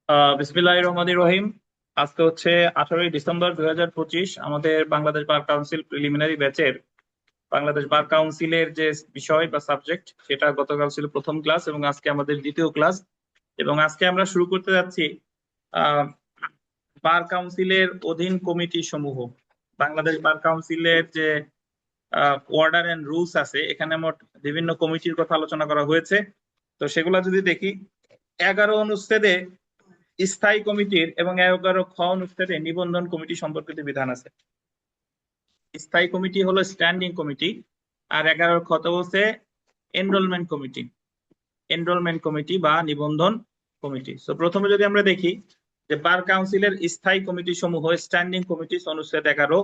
বিসমিল্লাহির রহমানির রহিম। আজকে হচ্ছে 18ই ডিসেম্বর 2025। আমাদের বাংলাদেশ বার কাউন্সিল প্রিলিমিনারি ব্যাচের বাংলাদেশ বার কাউন্সিলের যে বিষয় বা সাবজেক্ট, সেটা গতকাল ছিল প্রথম ক্লাস এবং আজকে আমাদের দ্বিতীয় ক্লাস। এবং আজকে আমরা শুরু করতে যাচ্ছি আহ বার কাউন্সিলের অধীন কমিটি সমূহ। বাংলাদেশ বার কাউন্সিলের যে অর্ডার এন্ড রুলস আছে, এখানে মোট বিভিন্ন কমিটির কথা আলোচনা করা হয়েছে। তো সেগুলো যদি দেখি, 11 অনুচ্ছেদে স্থায়ী কমিটির এবং 11 খ অনুচ্ছেদে নিবন্ধন কমিটি সম্পর্কিত বিধান আছে। স্থায়ী কমিটি হলো স্ট্যান্ডিং কমিটি, আর 11 খতে বলছে এনরোলমেন্ট কমিটি। এনরোলমেন্ট কমিটি বা নিবন্ধন কমিটি। তো প্রথমে যদি আমরা দেখি যে বার কাউন্সিলের স্থায়ী কমিটি সমূহ, স্ট্যান্ডিং কমিটি, অনুচ্ছেদ 11।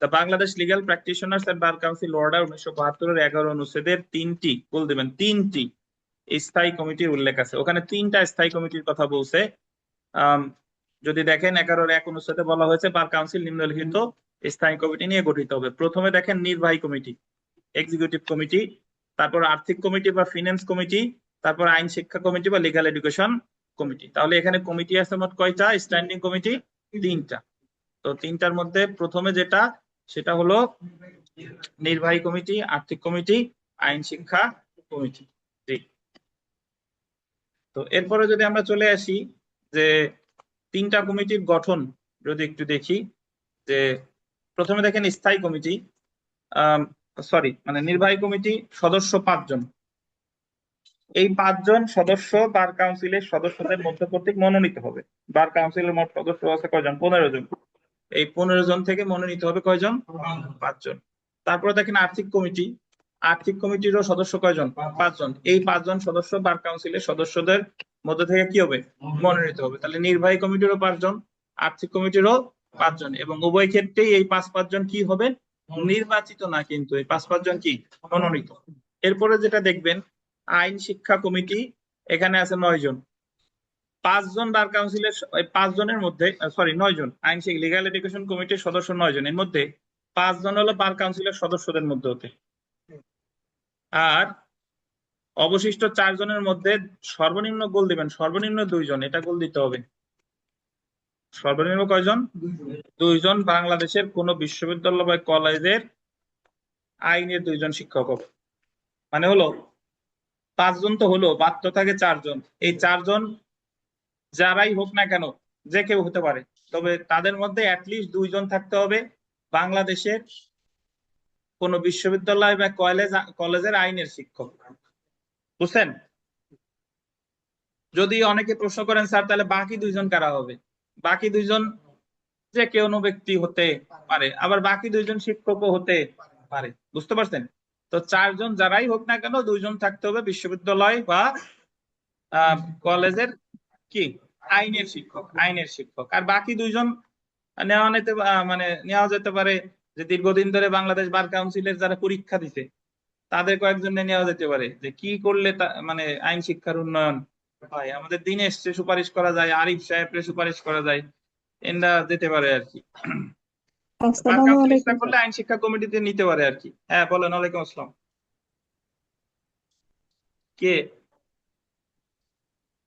The Bangladesh legal practitioners and bar council order 1972-এর 11 অনুচ্ছেদের তিনটি, বল দেবেন তিনটি স্থায়ী কমিটির উল্লেখ আছে। ওখানে তিনটা স্থায়ী কমিটির কথা বলছে। যদি দেখেন 11-1 অনুচ্ছেদে বলা হয়েছে বার কাউন্সিল নিম্নলিখিত স্থায়ী কমিটি নিয়ে গঠিত হবে। প্রথমে দেখেন নির্বাহী কমিটি, এক্সিকিউটিভ কমিটি, তারপর আর্থিক কমিটি বা ফিনান্স কমিটি, তারপর আইন শিক্ষা কমিটি বা লিগ্যাল এডুকেশন কমিটি। তাহলে এখানে কমিটি আছে মোট কয়টা? স্ট্যান্ডিং কমিটি তিনটা। তো তিনটার মধ্যে প্রথমে যেটা, সেটা হলো নির্বাহী কমিটি, আর্থিক কমিটি, আইন শিক্ষা কমিটি। তো এরপরে যদি আমরা চলে আসি যে তিনটা কমিটির গঠন যদি একটু দেখি, যে প্রথমে দেখেন স্থায়ী কমিটি, নির্বাহী কমিটি সদস্য 5 জন। এই 5 জন সদস্য বার কাউন্সিলের সদস্যদের মধ্য কর্তৃক মনোনীত হবে। বার কাউন্সিলের মোট সদস্য আছে কয়জন? 15 জন। এই 15 জন থেকে মনোনীত হবে কয়জন? 5 জন। তারপরে দেখেন আর্থিক কমিটি, আর্থিক কমিটিরও সদস্য কয়জন? 5 জন। এই 5 জন সদস্য বার কাউন্সিলের সদস্যদের মধ্যে থেকে কি হবে? মনোনীত হবে। তাহলে নির্বাহী কমিটিরও 5 জন, আর্থিক কমিটিরও 5 জন, এবং উভয় ক্ষেত্রেই এই 5-5 জন কি হবে? নির্বাচিত না, কিন্তু এই 5-5 জন কি? মনোনীত। এরপরে যেটা দেখবেন আইন শিক্ষা কমিটি, এখানে আছে 9 জন। 5 জন বার কাউন্সিলের, 5 জনের মধ্যে 9 জন আইন শিক্ষা লিগ্যাল এডুকেশন কমিটির সদস্য 9 জন, এর মধ্যে 5 জন হলো বার কাউন্সিলের সদস্যদের মধ্যে হতে, আর অবশিষ্ট 4 জনের মধ্যে সর্বনিম্ন গোল দিবেন, সর্বনিম্ন 2 জন, এটা গোল দিতে হবে। সর্বনিম্ন কয়জন? 2 জন বাংলাদেশের কোন বিশ্ববিদ্যালয় বা কলেজের আইনের 2 জন শিক্ষক হবে। মানে হলো 5 জন তো হলো, বাদ তো থাকে 4 জন। এই 4 জন যারাই হোক না কেন, যে কেউ হতে পারে, তবে তাদের মধ্যে অ্যাটলিস্ট 2 জন থাকতে হবে বাংলাদেশের কোন বিশ্ববিদ্যালয় বা কলেজের আইনের শিক্ষক। বুঝছেন? যদি অনেকে প্রশ্ন করেন স্যার তাহলে বাকি 2 জন কারা হবে? বাকি 2 জন যে কেউ ব্যক্তি হতে পারে, আবার বাকি 2 জন শিক্ষকও হতে পারে। বুঝতে পারছেন? তো 4 জন যারাই হোক না কেন, 2 জন থাকতে হবে বিশ্ববিদ্যালয় বা কলেজের কি আইনের শিক্ষক, আইনের শিক্ষক। আর বাকি 2 জন নেওয়া যেতে পারে যে দীর্ঘদিন ধরে বাংলাদেশ বার কাউন্সিলের যারা পরীক্ষা দিছে, তাদের কয়েকজন নেওয়া যেতে পারে, যে কি করলে আইন শিক্ষার উন্নয়ন হয়। আমাদের দিনেশ সুপারিশ করা যায়, আরিফ সাহেবকে সুপারিশ করা যায়, এরা যেতে পারে আর কি। বার আসসালামু কাউন্সিল ইচ্ছা আলাইকুম করলে স্যার। আইন শিক্ষা কমিটিতে নিতে পারে আর কি। হ্যাঁ বলেন। ওয়ালাইকুম আসসালাম। কে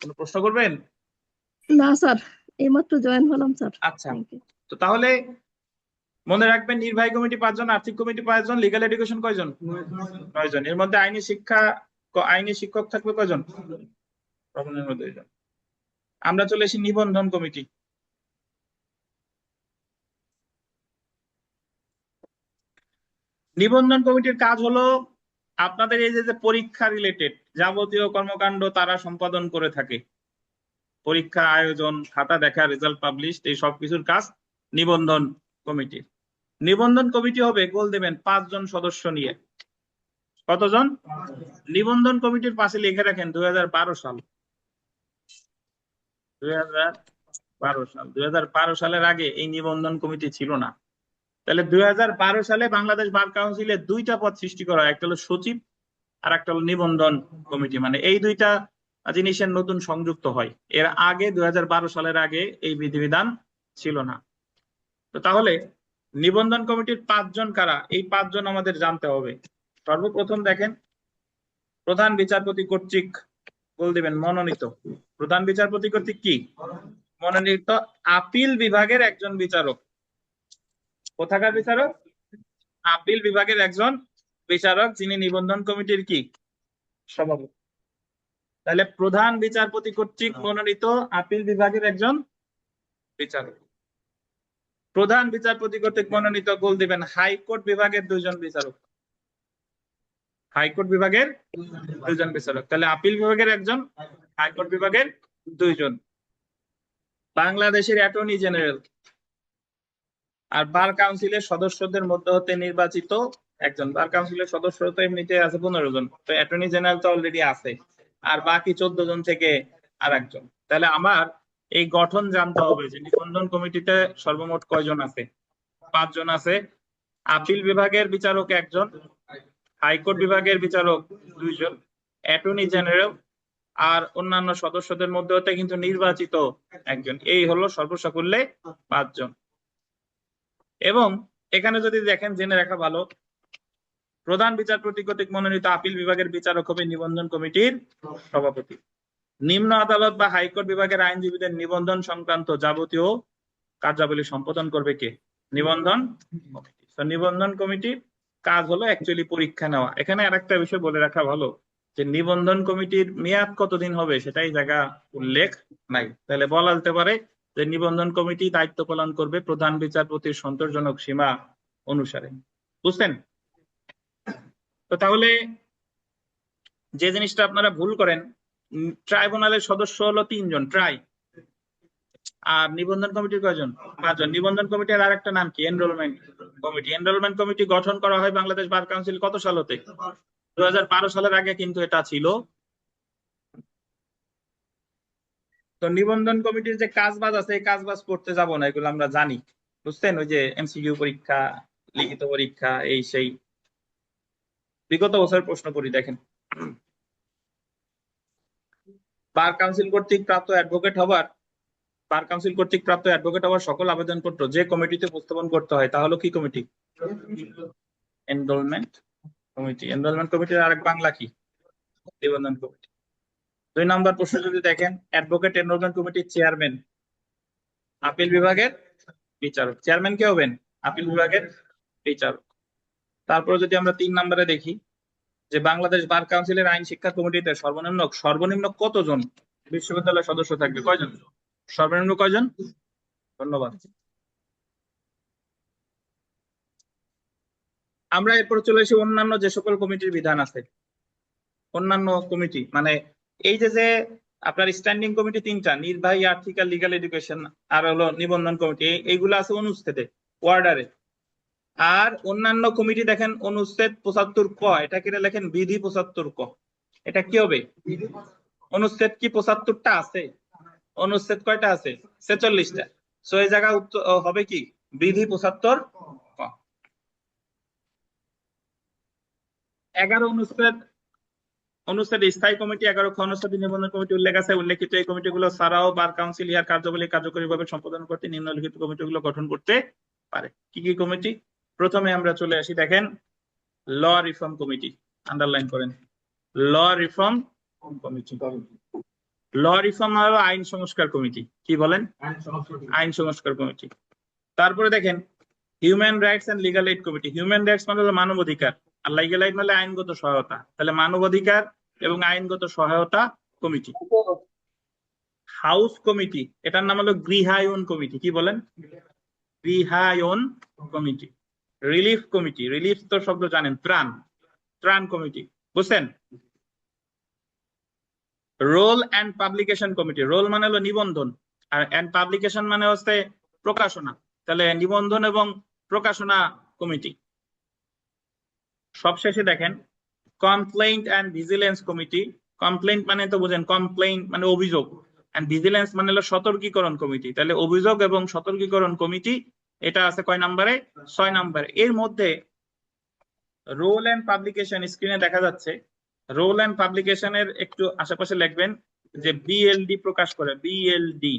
কোনো প্রশ্ন করবেন? না স্যার, এইমাত্র জয়েন হলাম স্যার। আচ্ছা, থ্যাংক ইউ। তো তাহলে মনে রাখবেন নির্বাহী কমিটি 5 জন, আর্থিক কমিটি 5 জন, লিগ্যাল এডুকেশন কয়জন? 9 জন। এর মধ্যে আইনি শিক্ষা, আইনি শিক্ষক থাকবে কয়জন? সর্বনিম্ন 2 জন। আমরা চলে এসেছি নিবন্ধন কমিটি। নিবন্ধন কমিটির কাজ হলো আপনাদের এই যে পরীক্ষা রিলেটেড যাবতীয় কর্মকাণ্ড তারা সম্পাদন করে থাকে। পরীক্ষা আয়োজন, খাতা দেখা, রেজাল্ট পাবলিশ, এই সব কিছুর কাজ নিবন্ধন কমিটির। নিবন্ধন কমিটি হবে, গোল দেবেন 5 জন সদস্য নিয়ে। কতজন? নিবন্ধন কমিটির পাশে লিখে রাখেন 2012 সাল। 2012 সাল, 2012 সালের আগে এই নিবন্ধন কমিটি ছিল না। তাহলে 2012 সালে বাংলাদেশ বার কাউন্সিলে 2টা পদ সৃষ্টি করা হয়, একটা হলো সচিব আর একটা হলো নিবন্ধন কমিটি। মানে এই 2টা জিনিসের নতুন সংযুক্ত হয়। এর আগে 2012 সালের আগে এই বিধিবিধান ছিল না। তো তাহলে নিবন্ধন কমিটির 5 জন কারা, এই 5 জন আমাদের জানতে হবে। সর্বপ্রথম দেখেন প্রধান বিচারপতি কর্তৃক বল দিবেন মনোনীত। প্রধান বিচারপতি কর্তৃক কি মনোনীত আপিল বিভাগের একজন বিচারক। কোথাকার বিচারক? আপিল বিভাগের একজন বিচারক, যিনি নিবন্ধন কমিটির কি সভাপতি। তাহলে প্রধান বিচারপতি কর্তৃক মনোনীত আপিল বিভাগের একজন বিচারক। প্রধান বিচারপতি কর্তৃক মনোনীত গোল দিবেন হাইকোর্ট বিভাগের দুইজন বিচারক। হাইকোর্ট বিভাগের দুইজন বিচারক, তাহলে আপিল বিভাগের একজন, হাইকোর্ট বিভাগের দুইজন। বাংলাদেশের অ্যাটর্নি জেনারেল আর বার কাউন্সিলের সদস্যদের মধ্যে হতে নির্বাচিত একজন। বার কাউন্সিলের সদস্য তো এমনিতে আছে 15 জন, তো অ্যাটর্নি জেনারেল তো অলরেডি আছে, আর বাকি 14 জন থেকে আর একজন। তাহলে আমার এই গঠন জানতে হবে যে নিবন্ধন কমিটিতে সর্বমোট কয়জন আছে। 5 জন আছে। আপিল বিভাগের বিচারক একজন, হাইকোর্ট বিভাগের বিচারক 2 জন, অ্যাটর্নি জেনারেল আর অন্যান্য সদস্যদের মধ্যে হতে কিন্তু নির্বাচিত একজন। এই হলো সর্বসাকুল্যে 5 জন। এবং এখানে যদি দেখেন, জেনে রাখা ভালো, প্রধান বিচারপতি কর্তৃক মনোনীত আপিল বিভাগের বিচারক হবে নিবন্ধন কমিটির সভাপতি। নিম্ন আদালত বা হাইকোর্ট বিভাগের আইনজীবীদের নিবন্ধন সংক্রান্ত যাবতীয় কার্যাবলী সম্পাদন করবে কে? নিবন্ধন কমিটি। তো নিবন্ধন কমিটির কাজ হলো অ্যাকচুয়ালি পরীক্ষা নেওয়া। এখানে আরেকটা বিষয় বলে রাখা ভালো, যে নিবন্ধন কমিটির মেয়াদ কতদিন হবে সেটাই জায়গা উল্লেখ নাই। তাহলে বলা যেতে পারে যে নিবন্ধন কমিটি দায়িত্ব পালন করবে প্রধান বিচারপতির সন্তোষজনক সীমা অনুসারে। বুঝছেন? তো তাহলে যে জিনিসটা আপনারা ভুল করেন, ট্রাইব্যুনালের সদস্য হলো 3 জন ট্রাই, আর নিবন্ধন কমিটির কয়জন? 5 জন। নিবন্ধন কমিটির আর একটা নাম কি? Enrolment committee. এনরোলমেন্ট কমিটি গঠন করা হয় বাংলাদেশ বার কাউন্সিল কত সাল হতে? 2012 সালের আগে কিন্তু এটা ছিল। তো নিবন্ধন কমিটির যে কাজবাজ আছে, এই কাজবাজ করতে যাব না, এগুলো আমরা জানি। বুঝছেন? ওই যে এমসিকিউ পরীক্ষা, লিখিত পরীক্ষা, এই সেই বিগত বছরের প্রশ্ন করি দেখেন। বার কাউন্সিল কর্তৃক প্রাপ্ত অ্যাডভোকেট হবার বার কাউন্সিল কর্তৃক প্রাপ্ত অ্যাডভোকেট হওয়ার সকল আবেদনপত্র যে কমিটিতে উপস্থাপন করতে হয় তা হলো কি কমিটি? Enrolment committee. এনরোলমেন্ট কমিটির আরেক বাংলা কি? নিবন্ধন কমিটি। 2 নম্বর প্রশ্ন যদি দেখেন, অ্যাডভোকেট এনরোলমেন্ট কমিটির চেয়ারম্যান আপিল বিভাগের বিচারক। চেয়ারম্যান কে হবেন? আপিল বিভাগের বিচারক। তারপর যদি আমরা 3 নম্বরে দেখি, যে বাংলাদেশ বার কাউন্সিলের আইন শিক্ষা কমিটিতে সর্বনিম্ন কতজন বিশ্ববিদ্যালয়ের সদস্য থাকবে? কয়জন? সর্বনিম্ন কয়জন? ধন্যবাদ। আমরা এরপর চলে এসে অন্যান্য যে সকল কমিটির বিধান আছে। অন্যান্য কমিটি মানে এই যে যে আপনার স্ট্যান্ডিং কমিটি 3টা, নির্বাহী, আর্থিক আর লিগ্যাল এডুকেশন, আর হলো নিবন্ধন কমিটি, এইগুলো আছে অনুচ্ছেদে, ওয়ার্ডারে। আর অন্যান্য কমিটি দেখেন অনুচ্ছেদ 75 ক, এটা কি লেখেন বিধি 75 ক। এটা কি হবে? অনুচ্ছেদ কি 75টা আছে? অনুচ্ছেদ কয়টা আছে? 46টা। সো এই জায়গা হবে কি বিধি 75 ক। 11 অনুচ্ছেদে স্থায়ী কমিটি, 11 খ অনুচ্ছেদে নিবন্ধন কমিটি উল্লেখ আছে। উল্লেখিত এই কমিটিগুলো ছাড়াও বার কাউন্সিল ইহার কার্যাবলী কার্যকরীভাবে সম্পাদন করতে নিম্নলিখিত কমিটিগুলো গঠন করতে পারে। কি কি কমিটি? প্রথমে আমরা চলে আসি, দেখেন ল রিফর্ম কমিটি, আন্ডারলাইন করেন। ল রিফর্ম কমিটি। ল রিফর্ম হলো আইন সংস্কার কমিটি। কি বলেন? আইন সংস্কার কমিটি। তারপরে দেখেন human rights and legal aid কমিটি। হিউম্যান রাইটস মানে হলো মানবাধিকার, আর লিগাল এইড মানে আইনগত সহায়তা। তাহলে মানবাধিকার এবং আইনগত সহায়তা কমিটি। হাউস কমিটি, এটার নাম হলো গৃহায়ন কমিটি। কি বলেন? গৃহায়ন কমিটি। রিলিফ কমিটি, রিলিফ তো শব্দ জানেন, ত্রাণ, ত্রাণ কমিটি। বুঝছেন? রোল এন্ড পাবলিকেশন কমিটি। রোল মানে হলো নিবন্ধন, আর এন্ড পাবলিকেশন মানে হচ্ছে প্রকাশনা। তাহলে নিবন্ধন এবং প্রকাশনা কমিটি। সবশেষে দেখেন কমপ্লেইন্ট এন্ড ভিজিলেন্স কমিটি। কমপ্লেইন্ট মানে তো বুঝেন, কমপ্লেইন্ট মানে অভিযোগ, এন্ড ভিজিলেন্স মানে হলো সতর্কীকরণ কমিটি। তাহলে অভিযোগ এবং সতর্কীকরণ কমিটি, এটা আছে কয় নম্বরে? 6 নম্বরে। এর মধ্যে রোল এন্ড পাবলিকেশন স্ক্রিনে দেখা যাচ্ছে। রোল এন্ড পাবলিকেশনের একটু আশেপাশে লিখবেন যে বিএলডি প্রকাশ করে, বিএলডি,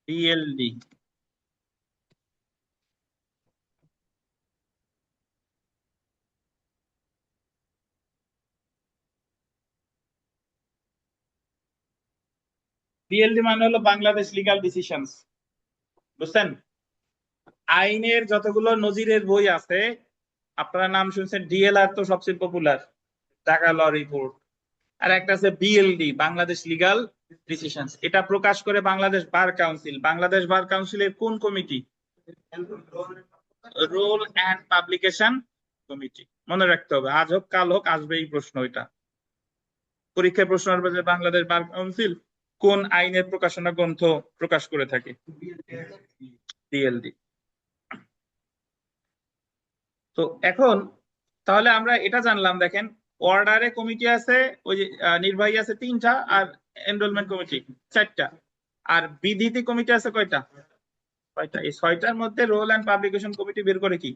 বিএলডি। বিএলডি মানে হলো বাংলাদেশ লিগাল ডিসিশনস, বুঝছেন? আইনের যতগুলো নজিরের বই আছে, আপনারা নাম শুনছেন, ডিএলআর তো সবচেয়ে পপুলার, ঢাকা ল রিপোর্ট। আর একটা আছে বিএলডি, বাংলাদেশ লিগাল ডিসিশনস। এটা প্রকাশ করে Bangladesh bar council. Bangladesh bar কাউন্সিলের কোন কমিটি? রোল অ্যান্ড পাবলিকেশন কমিটি। মনে রাখতে হবে, আজ হোক কাল হোক আসবে এই প্রশ্ন। এটা পরীক্ষায় প্রশ্ন আসবে যে বাংলাদেশ বার কাউন্সিল কোন আইনের প্রকাশনা গ্রন্থ প্রকাশ করে থাকে? বিএলডি। তো এখন তাহলে আমরা এটা জানলাম, দেখেন অর্ডারে কমিটি আছে, ওই যে নির্বাহী আছে 3টা, আর এনরোলমেন্ট কমিটি 4টা, আর বিধিতি কমিটি আছে কয়টা? 6টা। এই 6টার মধ্যে রোল অ্যান্ড পাবলিকেশন কমিটি বের করে কি?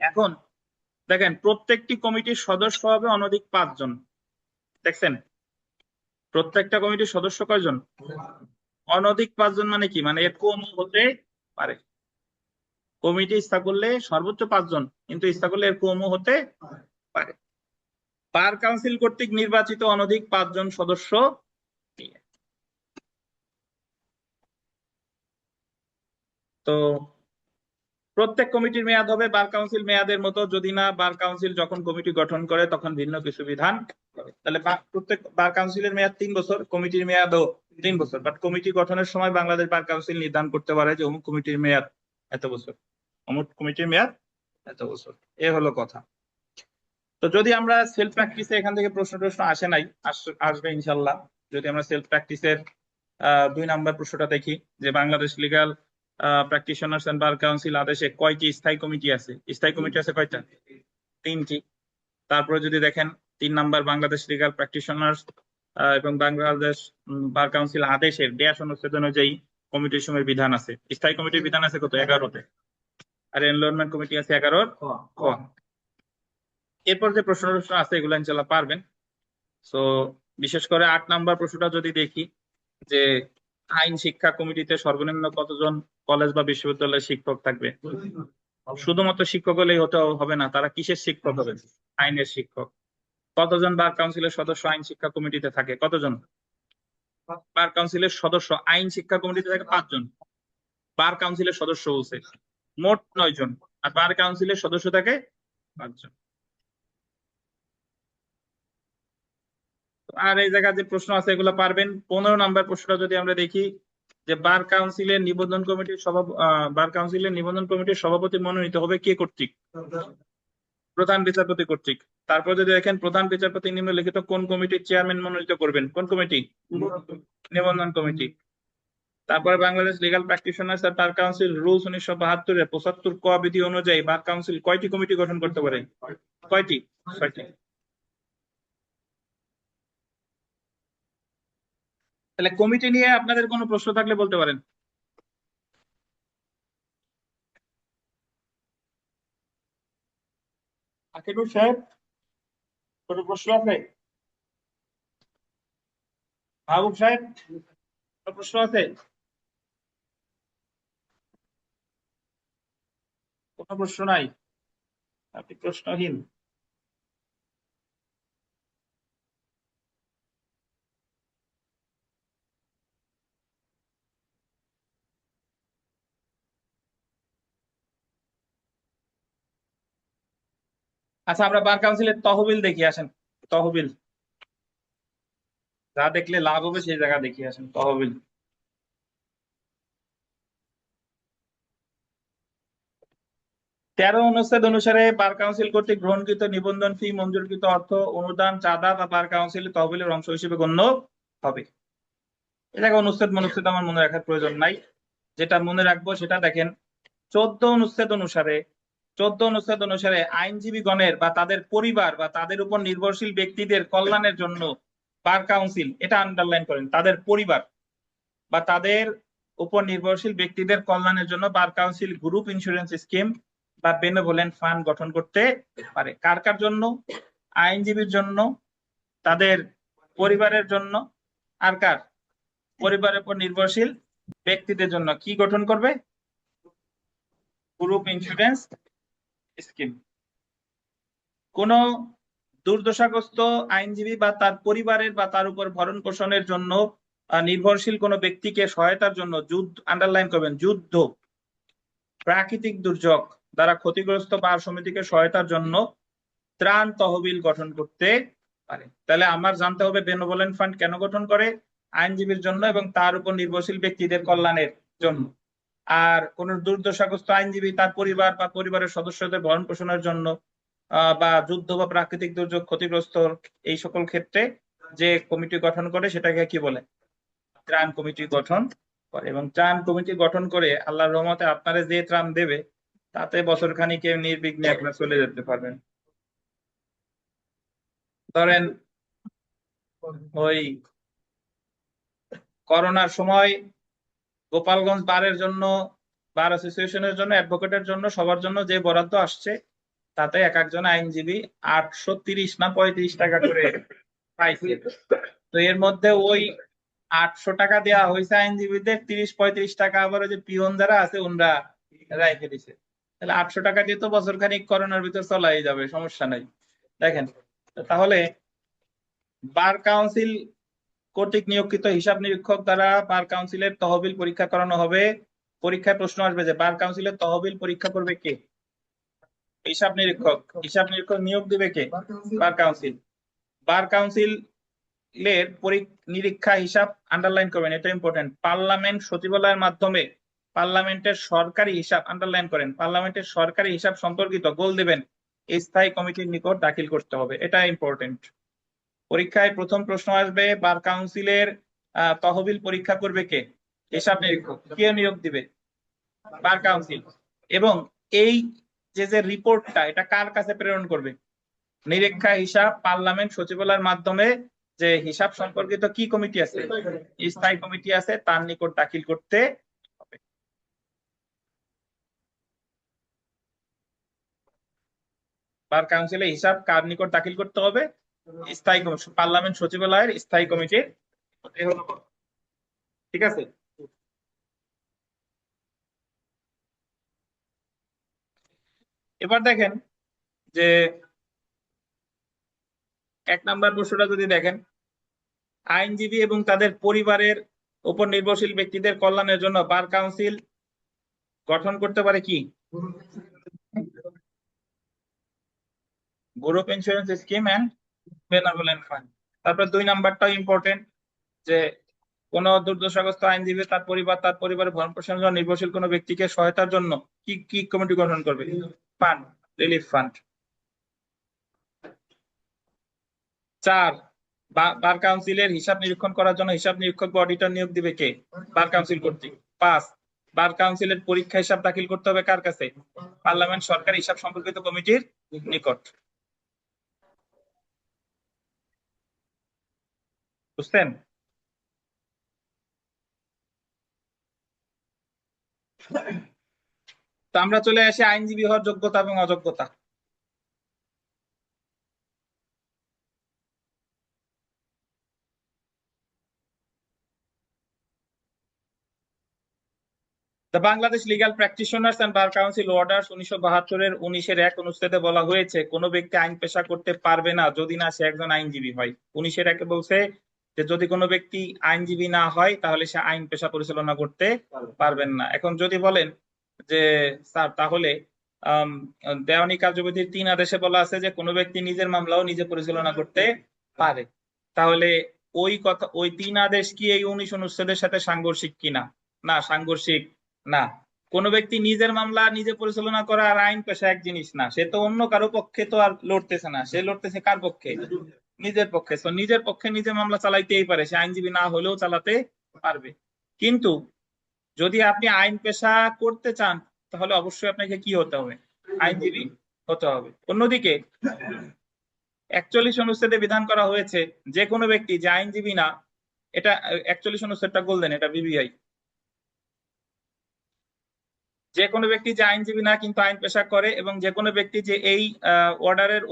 এখন দেখেন প্রত্যেকটি কমিটির সদস্য হবে অনধিক 5 জন। দেখছেন প্রত্যেকটা কমিটির সদস্য কয়জন? অনধিক 5 জন। মানে কি? মানে এর কম হতে পারে। কমিটি ইচ্ছা করলে সর্বোচ্চ 5 জন, কিন্তু ইচ্ছা করলে এর কমও হতে পারে। বার কাউন্সিল কর্তৃক নির্বাচিত অনধিক 5 জন সদস্য নিয়ে। তো প্রত্যেক কমিটির মেয়াদ হবে বার কাউন্সিল মেয়াদের মতো, যদি না বার কাউন্সিল যখন কমিটি গঠন করে তখন ভিন্ন কিছু বিধান করে। তাহলে প্রত্যেক বার কাউন্সিলের মেয়াদ 3 বছর, কমিটির মেয়াদও 3 বছর। বাট কমিটি গঠনের সময় বাংলাদেশ বার কাউন্সিল নির্ধারণ করতে পারে যে অমুক কমিটির মেয়াদ এত বছর, অমুক কমিটির মেয়াদ এত বছর। এ হলো কথা। তো যদি আমরা সেলফ প্র্যাকটিসে, এখান থেকে প্রশ্ন আসে নাই, আসবে ইনশাল্লাহ। যদি আমরা সেলফ প্র্যাকটিসের 2 নাম্বার প্রশ্নটা দেখি, যে Bangladesh legal practitioners and bar council আদেশে কয়টি স্থায়ী কমিটি আছে? স্থায়ী কমিটি আছে কয়টা? 3টি। তারপরে যদি দেখেন 3 নাম্বার, বাংলাদেশ লিগাল প্র্যাকটিশনার্স এবং বাংলাদেশ বার কাউন্সিল আদেশের ড্যাশ অনুচ্ছেদ অনুযায়ী কমিটির সময় বিধান আছে। স্থায়ী কমিটির বিধান আছে কত? 11তে। আর এনরোলমেন্ট কমিটি আছে 11 ক। এরপর যে প্রশ্ন আছে এগুলো ইনশাল্লাহ পারবেন। তো বিশেষ করে 8 নাম্বার প্রশ্নটা যদি দেখি, যে আইন শিক্ষা কমিটিতে সর্বনিম্ন কতজন কলেজ বা বিশ্ববিদ্যালয়ের শিক্ষক থাকবে? শুধুমাত্র শিক্ষক হলেই হবে না, তারা কিসের শিক্ষক হবে? আইনের শিক্ষক। কতজন বার কাউন্সিলের সদস্য আইন শিক্ষা কমিটিতে থাকে? কতজন বার কাউন্সিলের সদস্য আইন শিক্ষা কমিটিতে থাকে? 5 জন। বার কাউন্সিলের সদস্য বলছে মোট 9 জন, আর বার কাউন্সিলের সদস্য থাকে 5 জন। আর এই জায়গায় যে প্রশ্ন আছে এগুলো পারবেন। 15 নাম্বার প্রশ্নটা যদি আমরা দেখি, যে বার কাউন্সিলের নিবন্ধন কমিটির বার কাউন্সিলের নিবন্ধন কমিটির সভাপতি মনোনীত হবে কে কর্তৃক? প্রধান বিচারপতি কর্তৃক। তারপর যদি দেখেন প্রধান বিচারপতি নিম্নলিখিত কোন কমিটির চেয়ারম্যান মনোনীত করবেন? কোন কমিটি? নিবন্ধন কমিটি। তারপরে Bangladesh legal practitioners and bar council rules 1972 এর 75 ক বিধি অনুযায়ী বার কাউন্সিল কয়টি কমিটি গঠন করতে পারে? কয়টি? 6টি। তাহলে কমিটি নিয়ে আপনাদের কোনো প্রশ্ন থাকলে বলতে পারেন। আকিবুল সাহেব, কোনো প্রশ্ন আছে? মাহবুব সাহেব, কোনো প্রশ্ন আছে? কোনো প্রশ্ন নাই? আপনি প্রশ্নহীন। আচ্ছা, আমরা বার কাউন্সিলের তহবিল দেখি, আসেন। তহবিল যা দেখলে লাভ হবে সেই জায়গা দেখি, আসেন। তহবিল 13 অনুচ্ছেদ অনুসারে বার কাউন্সিল কর্তৃক গ্রহণকৃত নিবন্ধন ফি, মঞ্জুরকৃত অর্থ, অনুদান, চাঁদা বা বার কাউন্সিলের তহবিলের অংশ হিসেবে গণ্য হবে। এ জায়গায় অনুচ্ছেদ মনুচ্ছেদ আমার মনে রাখার প্রয়োজন নাই। যেটা মনে রাখবো সেটা দেখেন, 14 অনুচ্ছেদ অনুসারে আইনজীবী গণের বা তাদের পরিবার বা তাদের উপর নির্ভরশীল ব্যক্তিদের কল্যাণের জন্য বার কাউন্সিল, এটা আন্ডারলাইন করেন, তাদের পরিবার বা তাদের উপর নির্ভরশীল ব্যক্তিদের কল্যাণের জন্য bar council group insurance scheme বা বেনেভোলেন্ট ফান্ড গঠন করতে পারে। কার কার জন্য? আইনজীবীর জন্য, তাদের পরিবারের জন্য, আর কার? পরিবারের উপর নির্ভরশীল ব্যক্তিদের জন্য কি গঠন করবে? Group insurance scheme. কোন দুর্দশাগ্রস্ত আইনজীবী বা তার পরিবারের বা তার উপর ভরণ পোষণের জন্য নির্ভরশীল কোনো ব্যক্তিকে সহায়তার জন্য যুদ্ধ, আন্ডারলাইন করবেন, যুদ্ধ, প্রাকৃতিক দুর্যোগ দ্বারা ক্ষতিগ্রস্ত বার সমিতিকে সহায়তার জন্য ত্রাণ তহবিল গঠন করতে পারে। তাহলে আমার জানতে হবে বেনেভোলেন্ট ফান্ড কেন গঠন করে? আইনজীবীর জন্য এবং তার উপর নির্ভরশীল ব্যক্তিদের কল্যাণের জন্য। আর কোন দুর্দশাগ্রস্ত আইনজীবী তার পরিবার বা পরিবারের সদস্যদের ভরণ পোষণের জন্য বা যুদ্ধ বা প্রাকৃতিক দুর্যোগ ক্ষতিগ্রস্ত এই সকল ক্ষেত্রে যে কমিটি গঠন করে সেটাকে কি বলে? ত্রাণ কমিটি গঠন করে। এবং ত্রাণ কমিটি গঠন করে আল্লাহর রহমতে আপনারা যে ত্রাণ দেবে তাতে বছর খানিকে নির্বিঘ্নে আপনারা চলে যেতে পারবেন। ধরেন ওই করোনার সময় গোপালগঞ্জ বারের জন্য, বার অ্যাসোসিয়েশনের জন্য, অ্যাডভোকেটের জন্য, সবার জন্য যে বরাদ্দ আসছে তাতে এক একজন আইনজীবী 830 না 35 টাকা করে পাইছে। তো এর মধ্যে ওই 800 টাকা দেওয়া হয়েছে আইনজীবীদের, 30-35 টাকা আবার ওই যে পিয়ন যারা আছে ওনরা রাইখে দিছে। তাহলে 800 টাকা দিয়ে তো বছর খানিক করোনার ভিতর চলাই যাবে, সমস্যা নাই। দেখেন, তাহলে বার কাউন্সিল কর্তৃক নিয়োগকৃত হিসাব নিরীক্ষক দ্বারা বার কাউন্সিলের তহবিল পরীক্ষা করানো হবে। পরীক্ষায় প্রশ্ন আসবে যে বার কাউন্সিলের তহবিল পরীক্ষা করবে কে? হিসাব নিরীক্ষক। হিসাব নিরীক্ষক নিয়োগ দিবে কে? Bar council. বার কাউন্সিলের নিরীক্ষা হিসাব আন্ডারলাইন করবেন, এটা ইম্পর্টেন্ট। পার্লামেন্ট সচিবালয়ের মাধ্যমে পার্লামেন্টের সরকারি হিসাব, আন্ডারলাইন করেন, পার্লামেন্টের সরকারি হিসাব সম্পর্কিত গোল দিবেন স্থায়ী কমিটির নিকট দাখিল করতে হবে, এটা ইম্পর্টেন্ট। পরীক্ষায় প্রথম প্রশ্ন আসবে বার কাউন্সিলের তহবিল পরীক্ষা করবে কে? হিসাব নিরীক্ষক। কে নিয়োগ দিবে? Bar council. এবং এই যে রিপোর্টটা এটা কার কাছে প্রেরণ করবে? নিরীক্ষা হিসাব পার্লামেন্ট সচিবালয়ের মাধ্যমে যে হিসাব সম্পর্কিত কি কমিটি আছে, স্থায়ী কমিটি আছে, তার নিকট দাখিল করতে হবে। বার কাউন্সিলে হিসাব কার নিকট দাখিল করতে হবে? স্থায়ী কমিটি, পার্লামেন্ট সচিবালয়ের স্থায়ী কমিটির। ঠিক আছে। এবার দেখেন যে 1 নাম্বার প্রশ্নটা যদি দেখেন, আইনজীবী এবং তাদের পরিবারের উপর নির্ভরশীল ব্যক্তিদের কল্যাণের জন্য বার কাউন্সিল গঠন করতে পারে কি? Group insurance scheme and benevolent fund. তারপর 2 নাম্বারটাও ইম্পর্টেন্ট, যে কোন দুর্দশাগ্রস্ত আইনজীবী তার পরিবার, তার পরিবারের ভরণ পোষণের জন্য নির্ভরশীল কোনো ব্যক্তিকে সহায়তার জন্য কি কি কমিটি গঠন করবে? Fund, relief fund. 4, বার কাউন্সিলের হিসাব নিরীক্ষণ করার জন্য হিসাব নিরীক্ষক বা অডিটর নিয়োগ দিবে কে? বার কাউন্সিল কর্তৃক। 5, বার কাউন্সিলের পরীক্ষা হিসাব দাখিল করতে হবে কার কাছে? পার্লামেন্ট সরকারি হিসাব সম্পর্কিত কমিটির নিকট। বুঝছেন? তো আমরা চলে আসি আইনজীবী হওয়ার যোগ্যতা এবং অযোগ্যতা। The Bangladesh legal practitioners and bar council order 1972-এর 19-এর 1 অনুচ্ছেদে বলা হয়েছে কোন ব্যক্তি আইন পেশা করতে পারবে না যদি না সে একজন আইনজীবী হয়। 19-এর 1-এ বলছে যে যদি কোনো ব্যক্তি আইনজীবী না হয় তাহলে সে আইন পেশা পরিচালনা করতে পারবেন না। এখন যদি বলেন যে স্যার তাহলে দেওয়ানি কার্যবিধির 3 আদেশে বলা আছে যে কোনো ব্যক্তি নিজের মামলাও নিজে পরিচালনা করতে পারে, তাহলে ওই কথা, ওই 3 আদেশ কি এই 19 অনুচ্ছেদের সাথে সাংঘর্ষিক কিনা? না, সাংঘর্ষিক না। কোন ব্যক্তি নিজের মামলা নিজে পরিচালনা করা আর আইন পেশা এক জিনিস না। সে তো অন্য কারো পক্ষে তো আর লড়তেছে না, সে লড়তেছে কার পক্ষে? নিজের পক্ষে। তো নিজের পক্ষে নিজে মামলা চালাইতেই পারে, সে আইনজীবী না হলেও চালাতে পারবে। কিন্তু যদি আপনি আইন পেশা করতে চান তাহলে অবশ্যই আপনাকে কি হতে হবে? আইনজীবী হতে হবে। অন্যদিকে 41 অনুচ্ছেদে বিধান করা হয়েছে যে কোনো ব্যক্তি যে আইনজীবী না, এটা 41 অনুচ্ছেদটা গোল্ডেন, এটা বিবিআই, যে কোনো ব্যক্তি যে আইনজীবী না কিন্তু আইন পেশা করে এবং যে কোনো ব্যক্তি যে এই অর্ডারের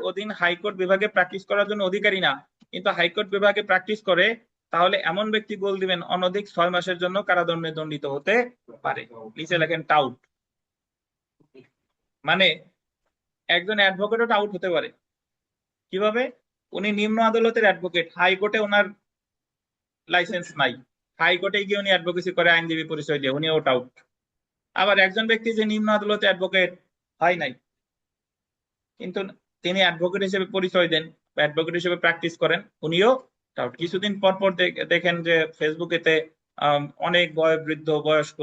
অধীন হাইকোর্ট বিভাগে প্র্যাকটিস করার জন্য অধিকারী না কিন্তু হাইকোর্ট বিভাগে প্র্যাকটিস করে, তাহলে এমন ব্যক্তি গোল দিবেন অনধিক 6 মাসের জন্য কারাদণ্ডে দণ্ডিত হতে পারে। নিচে লেখেন টাউট, মানে একজন অ্যাডভোকেটও টাউট হতে পারে। কিভাবে? উনি নিম্ন আদালতের অ্যাডভোকেট, হাইকোর্টে ওনার লাইসেন্স নাই, হাইকোর্টে গিয়ে উনি অ্যাডভোকেসি করে আইনজীবী পরিচয় দিয়ে, উনি ওট আউট। আবার একজন ব্যক্তি যে নিম্ন আদালতে অ্যাডভোকেট হয় নাই, কিন্তু তিনি অ্যাডভোকেট হিসেবে পরিচয় দেন, অ্যাডভোকেট হিসেবে প্র্যাকটিস করেন, উনিও আউট। কিছুদিন পর পর দেখেন যে ফেসবুকেতে অনেক বৃদ্ধ বয়স্ক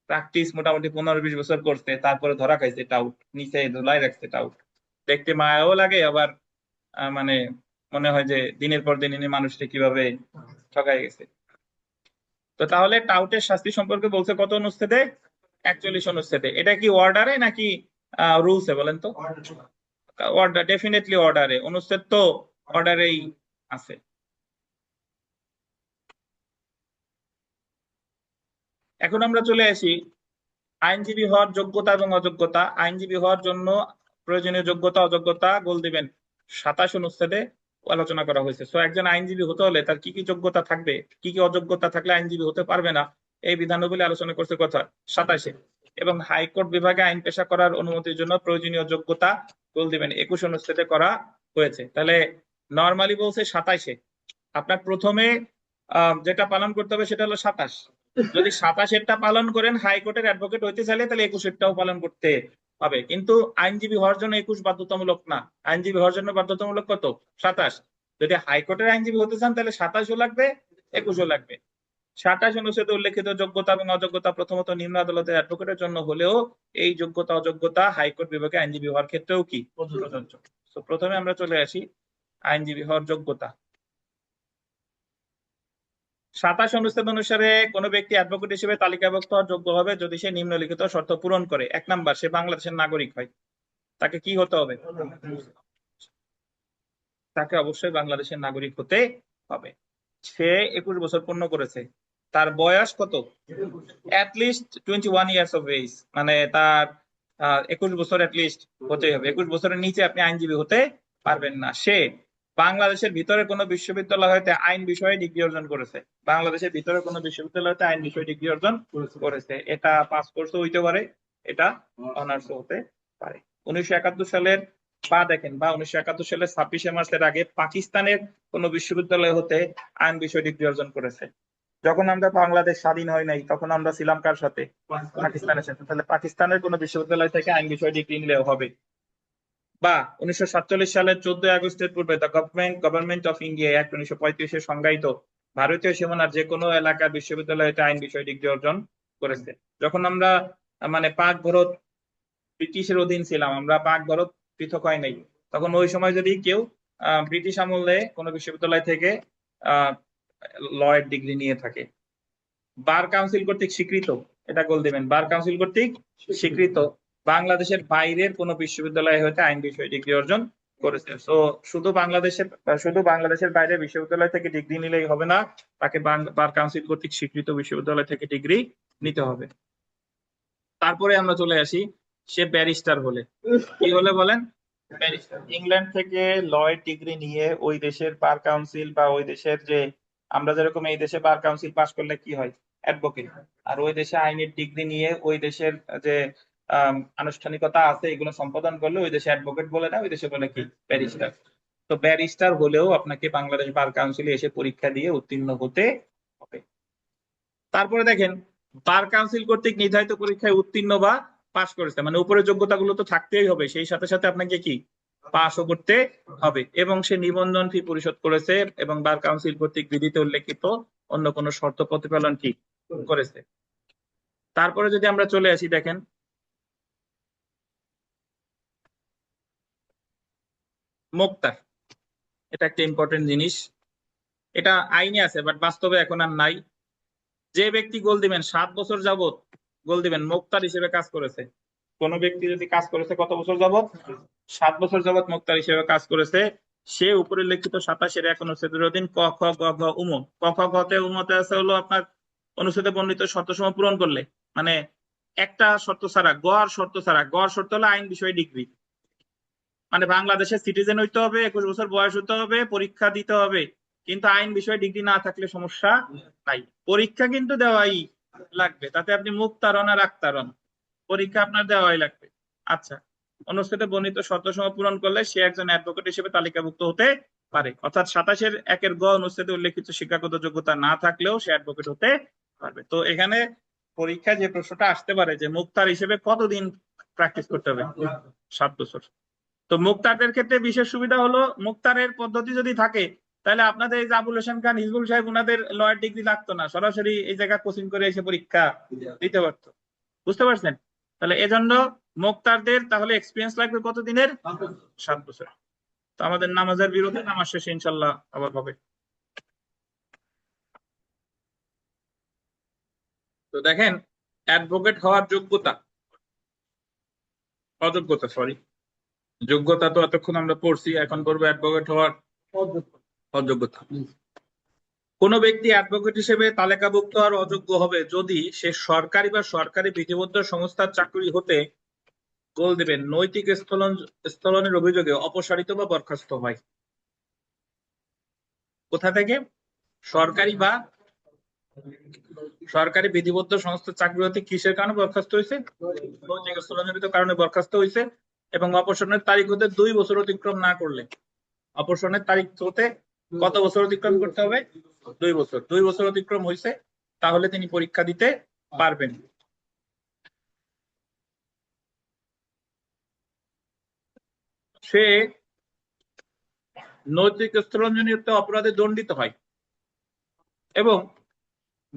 প্র্যাকটিস মোটামুটি 15-20 বছর করছে, তারপরে ধরা খাইছে টাউট, নিচে ধুলাই রাখছে টাউট। দেখতে মায়াও লাগে, আবার মানে মনে হয় যে দিনের পর দিন ইনি মানুষকে কিভাবে ঠকাই গেছে। তো তাহলে টাউটের শাস্তি সম্পর্কে বলছে কত অনুচ্ছেদে? 41 অনুচ্ছেদে। এটা কি অর্ডারে নাকি রুলসে বলেন তো? অর্ডার, ডেফিনেটলি অর্ডারে। অনুচ্ছেদ তো অর্ডারেই আছে। এখন আমরা চলে আসি আইনজীবী হওয়ার যোগ্যতা এবং অযোগ্যতা। আইনজীবী হওয়ার জন্য প্রয়োজনীয় যোগ্যতা অযোগ্যতা গোল দিবেন 27 অনুচ্ছেদে আলোচনা করা হয়েছে। সো একজন আইনজীবী হতে হলে তার কি কি যোগ্যতা থাকবে, কি কি অযোগ্যতা থাকলে আইনজীবী হতে পারবে না, এই বিধানাবলী আলোচনা করছে কথা 27-এ। এবং হাইকোর্ট বিভাগে আইন পেশা করার অনুমতির জন্য প্রয়োজনীয় যোগ্যতা গোল দিবেন 21 অনুচ্ছেদে করা হয়েছে। তাহলে নর্মালি বলছে 27-এ। আপনার প্রথমে যেটা পালন করতে হবে সেটা হলো 27। যদি 27-এরটা পালন করেন হাইকোর্টের অ্যাডভোকেট হইতে চাইলে, তাহলে 21-এরটাও পালন করতে হবে। কিন্তু আইনজীবী হওয়ার জন্য 21 বাধ্যতামূলক না। আইনজীবী হওয়ার জন্য বাধ্যতামূলক কত? 27। যদি হাইকোর্টের আইনজীবী হতে চান তাহলে 27ও লাগবে, 21ও লাগবে। 27 অনুচ্ছেদে উল্লেখিত যোগ্যতা এবং অযোগ্যতা প্রথমত নিম্ন আদালতের অ্যাডভোকেটের জন্য হলেও এই যোগ্যতা অযোগ্যতা হাইকোর্ট বিভাগে আইনজীবী হওয়ার ক্ষেত্রেও কি প্রযোজ্য। তো প্রথমে আমরা চলে আসি আইনজীবী হওয়ার যোগ্যতা। 27 অনুচ্ছেদ অনুসারে কোন ব্যক্তি অ্যাডভোকেট হিসেবে তালিকাভুক্ত হওয়ার যোগ্য হবে যদি সে নিম্নলিখিত শর্ত পূরণ করে। 1 নাম্বার, সে বাংলাদেশের নাগরিক হয়। তাকে কি হতে হবে? তাকে অবশ্যই বাংলাদেশের নাগরিক হতে হবে। সে 21 বছর পূর্ণ করেছে। তার বয়স কত? অ্যাটলিস্ট 21 ইয়ার্স অফ এজ, মানে তার 21 বছর অ্যাটলিস্ট হতে হবে। 21 বছরের নিচে আপনি আইনজীবী হতে পারবেন না। সে বাংলাদেশের ভিতরে কোনো বিশ্ববিদ্যালয় হতে আইন বিষয়ে ডিগ্রি অর্জন করেছে। বাংলাদেশের ভিতরে কোনো বিশ্ববিদ্যালয় হতে আইন বিষয়ে ডিগ্রি অর্জন করেছে। এটা পাস কোর্সও হইতে পারে, এটা অনার্সও হতে পারে। 1971 সালের দেখেন, বা 1971 সালের 26শে মার্চের আগে পাকিস্তানের কোন বিশ্ববিদ্যালয় হতে আইন বিষয়ে ডিগ্রি অর্জন করেছে। যখন আমরা বাংলাদেশ স্বাধীন হয় নাই তখন আমরা ছিলাম কার সাথে? পাকিস্তানের সাথে। তাহলে পাকিস্তানের কোন বিশ্ববিদ্যালয় থেকে আইন বিষয়ে ডিগ্রি নিলেও হবে। বা 1947 সালের 14 আগস্টের পূর্বে the government of India act 1935-এ সংজ্ঞায়িত ভারতীয় সীমানার যে কোনো এলাকার বিশ্ববিদ্যালয়তে আইন বিষয়ে ডিগ্রি অর্জন করেছে। যখন আমরা মানে পাক ভারত ব্রিটিশের অধীন ছিলাম, আমরা পাক ভারত পৃথক হয় নাই, তখন ওই সময় যদি কেউ ব্রিটিশ আমলে কোনো বিশ্ববিদ্যালয় থেকে লয়ের ডিগ্রি নিয়ে থাকে, বার কাউন্সিল কর্তৃক স্বীকৃত, এটা গোল দিবেন, বার কাউন্সিল কর্তৃক স্বীকৃত বাংলাদেশের বাইরের কোন বিশ্ববিদ্যালয় হতে আইন বিষয়ে ডিগ্রি অর্জন করেছে। তো শুধু বাংলাদেশের বাইরে বিশ্ববিদ্যালয় থেকে ডিগ্রি নিলেই হবে না, তাকে বার কাউন্সিল কর্তৃক স্বীকৃত বিশ্ববিদ্যালয় থেকে ডিগ্রি নিতে হবে। তারপরে আমরা চলে আসি সে ব্যারিস্টার হলে। কি হলে বলেন? ব্যারিস্টার। ইংল্যান্ড থেকে লয়ের ডিগ্রি নিয়ে ওই দেশের বার কাউন্সিল বা ওই দেশের যে, আমরা যেরকম এই দেশে বার কাউন্সিল পাস করলে কি হয়? অ্যাডভোকেট। আর ওই দেশে আইনের ডিগ্রি নিয়ে ওই দেশের যে আনুষ্ঠানিকতা আছে এগুলো সম্পাদন করলে ওই দেশে অ্যাডভোকেট বলে না, ওই দেশে বলে কি? ব্যারিস্টার। তো ব্যারিস্টার হলেও আপনাকে বাংলাদেশ বার কাউন্সিলে এসে পরীক্ষা দিয়ে উত্তীর্ণ হতে হবে। তারপরে দেখেন, বার কাউন্সিল কর্তৃক নির্ধারিত পরীক্ষায় উত্তীর্ণ বা পাশ করেছে, মানে উপরের যোগ্যতাগুলো তো থাকতেই হবে, সেই সাথে সাথে আপনাকে কি পাশও করতে হবে, এবং সে নিবন্ধন ফি পরিশোধ করেছে এবং বার কাউন্সিল কর্তৃক বিধিতে উল্লেখিত অন্য কোনো শর্ত প্রতিপালন কি করেছে। তারপরে যদি আমরা চলে আসি, দেখেন মোক্তার, এটা একটা ইম্পর্টেন্ট জিনিস। এটা আইনে আছে বাট বাস্তবে এখন আর নাই। যে ব্যক্তি গোল দিবেন 7 বছর যাবত গোল দিবেন মোক্তার হিসেবে কাজ করেছে। কোন ব্যক্তি যদি কাজ করেছে কত বছর যাবত? 7 বছর যাবত মোক্তার হিসেবে কাজ করেছে, সে উপরে লিখিত 27-এর 1 অনুচ্ছেদের অধীন ক, খ, গ, ঘ, উম। ক, খ, ঘতে উমতে আছে হলো আপনার অনুচ্ছেদে বর্ণিত শর্তসমূহ পূরণ করলে, মানে একটা শর্ত ছাড়া, গ আর শর্ত ছাড়া। গ শর্ত হলো আইন বিষয়ে ডিগ্রি, মানে বাংলাদেশের সিটিজেন হইতে হবে, 21 বছর বয়স হতে হবে, পরীক্ষা দিতে হবে। কিন্তু আইন বিষয়ে ডিগ্রি না থাকলে সমস্যা নাই, পরীক্ষা কিন্তু দেওয়াই লাগবে। তাতে আপনি মুক্তার হন আর আক্তার হন, পরীক্ষা আপনার দেওয়াই লাগবে। আচ্ছা, অনুচ্ছেদে বর্ণিত শর্তসমূহ পূরণ করলে সে একজন অ্যাডভোকেট হিসেবে তালিকাভুক্ত হতে পারে। অর্থাৎ 27-1 গ অনুচ্ছেদে উল্লেখিত শিক্ষাগত যোগ্যতা না থাকলেও সে অ্যাডভোকেট হতে পারবে। তো এখানে পরীক্ষায় যে প্রশ্নটা আসতে পারে যে মুক্তার হিসেবে কতদিন প্র্যাকটিস করতে হবে? 7 বছর। তো মুক্তারদের ক্ষেত্রে বিশেষ সুবিধা হলো মুক্তারের পদ্ধতি যদি থাকে তাহলে আপনাদের এই যে আবুল হোসেন খান, হিজবুল সাহেব, ওনাদের লয়ার ডিগ্রি লাগতো না, সরাসরি এই জায়গা কোচিং করে এসে পরীক্ষা দিতে পারতো। বুঝতে পারছেন? তাহলে এজন্য মুক্তারদের তাহলে এক্সপিরিয়েন্স লাগবে কত দিনের? 7 বছর। তো আমাদের নামাজের বিরুদ্ধে নামাজ শেষে ইনশাল্লাহ আবার হবে। তো দেখেন, অ্যাডভোকেট হওয়ার যোগ্যতা, অযোগ্যতা, সরি, যোগ্যতা তো এতক্ষণ আমরা পড়ছি, এখন পড়বো অ্যাডভোকেট হওয়ার অযোগ্যতা। কোন ব্যক্তি অ্যাডভোকেট হিসেবে তালিকাভুক্ত আর অযোগ্য হবে যদি সে সরকারি বা সরকারি বিধিবদ্ধ সংস্থার চাকরি হতে গোল দেবেন নৈতিক স্থলনের অভিযোগে অপসারিত বা বরখাস্ত হয়। কোথা থেকে? সরকারি বিধিবদ্ধ সংস্থার চাকরি হতে কিসের কারণে বরখাস্ত হয়েছে? নৈতিক স্থলনজনিত কারণে বরখাস্ত হয়েছে। এবং অপসারণের তারিখ হতে 2 বছর অতিক্রম না করলে, অপসারণের তারিখ হতে কত বছর অতিক্রম করতে হবে? 2 বছর। 2 বছর অতিক্রম হয়েছে তাহলে তিনি পরীক্ষা দিতে পারবেন। সে নৈতিক স্থলনজনিত অপরাধে দণ্ডিত হয় এবং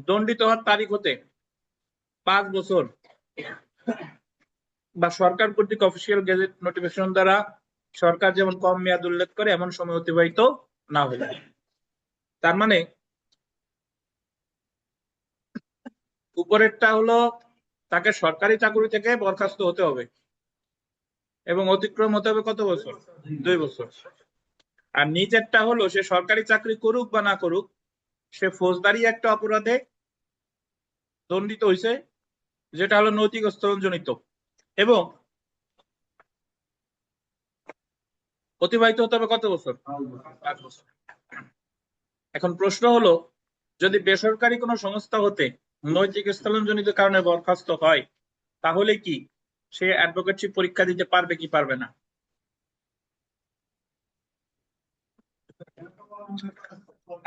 দণ্ডিত হওয়ার তারিখ হতে 5 বছর বা সরকার কর্তৃক অফিসিয়াল গেজেট নোটিফিকেশন দ্বারা সরকার যেমন কম মেয়াদ উল্লেখ করে এমন সময় অতিবাহিত না হলে। তার মানে উপরেরটা হলো তাকে সরকারি চাকরি থেকে বরখাস্ত হতে হবে এবং অতিক্রম হতে হবে কত বছর? 2 বছর। আর নিচেরটা হলো সে সরকারি চাকরি করুক বা না করুক, সে ফৌজদারি একটা অপরাধে দণ্ডিত হয়েছে যেটা হলো নৈতিক স্থলনজনিত এবং অতিবাহিত হতে হবে কত বছর? 5 বছর। এখন প্রশ্ন হলো, যদি বেসরকারি কোনো সংস্থা হতে নৈতিক স্থলনজনিত কারণে বরখাস্ত হয় তাহলে কি সে অ্যাডভোকেটশিপ পরীক্ষা দিতে পারবে কি পারবে না?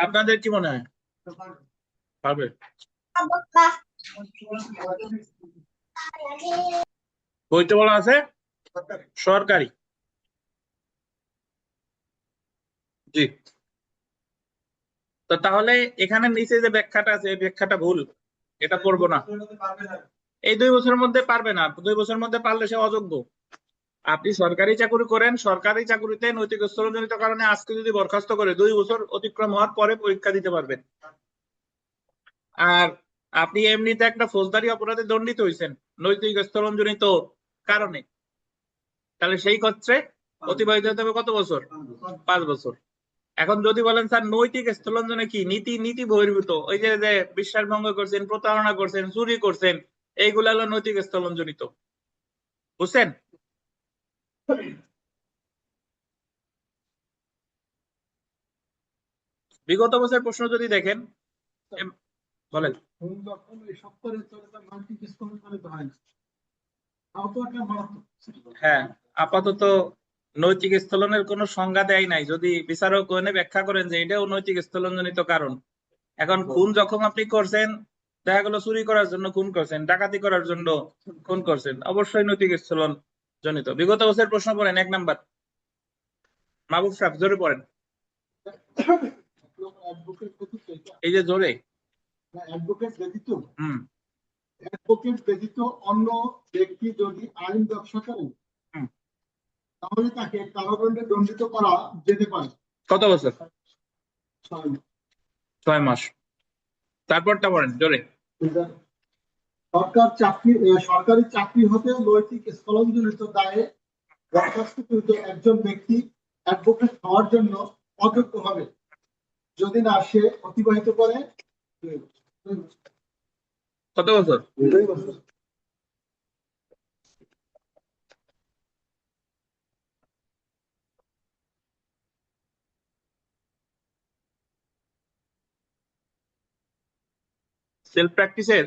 আপনাদের কি মনে হয়? পারবে। বইতে বলা আছে সরকারি। জি। তো তাহলে এখানে নিচে যে ব্যাখ্যাটা আছে এই ব্যাখ্যাটা ভুল, এটা পড়বো না। এই 2 বছরের মধ্যে পারবে না, 2 বছরের মধ্যে পারলে সে অযোগ্য। আপনি সরকারি চাকরি করেন, সরকারি চাকরিতে নৈতিক স্থলজনিত কারণে আজকে যদি বরখাস্ত করে 2 বছর অতিক্রম হওয়ার পরে পরীক্ষা দিতে পারবেন। আর আপনি এমনিতে একটা ফৌজদারি অপরাধে দণ্ডিত হয়েছেন নৈতিক স্থলনজনিত কারণে, তাহলে সেই ক্ষেত্রে অতিবাহিত হতে হবে কত বছর? 5 বছর। এখন যদি বলেন স্যার নৈতিক স্থলনজনে কি নীতি বহির্ভূত, ওই যে বিশ্বাস ভঙ্গ করছেন, প্রতারণা করছেন, চুরি করছেন, এইগুলো হলো নৈতিক স্থলনজনিত। বুঝছেন? বিগত বছর প্রশ্ন যদি দেখেন, বলেন। হ্যাঁ, আপাতত নৈতিক স্থলনের কোনো সংজ্ঞা দেয় নাই, যদি বিচারক এনে ব্যাখ্যা করেন যে এটাও নৈতিক স্থলনজনিত কারণ। এখন খুন যখন আপনি করছেন, দেখা গেল চুরি করার জন্য খুন করছেন, ডাকাতি করার জন্য খুন করছেন, অবশ্যই নৈতিক স্থলন জনিত। বিগত বছর প্রশ্ন পড়েন 1 নাম্বার, মাহবুব সাহেব জোরে পড়েন। এই যে জোরে, অ্যাডভোকেট ব্যতীত হুম অ্যাডভোকেট ব্যতীত অন্য ব্যক্তি যদি আইন ব্যবসা করেন হুম। তাহলে তাকে কারাদণ্ডে দণ্ডিত করা যেতে পারে। কত বছর? 6 মাস। তারপরটা পড়েন জোরে। সরকারি চাকরি হতে নৈতিক স্থলনজনিত দায়ে বরখাস্তকৃত একজন ব্যক্তি অ্যাডভোকেট হওয়ার জন্য অযোগ্য হবে যদি না সে অতিবাহিত করে কত বছর? 2 বছর। সেলফ প্র্যাকটিসের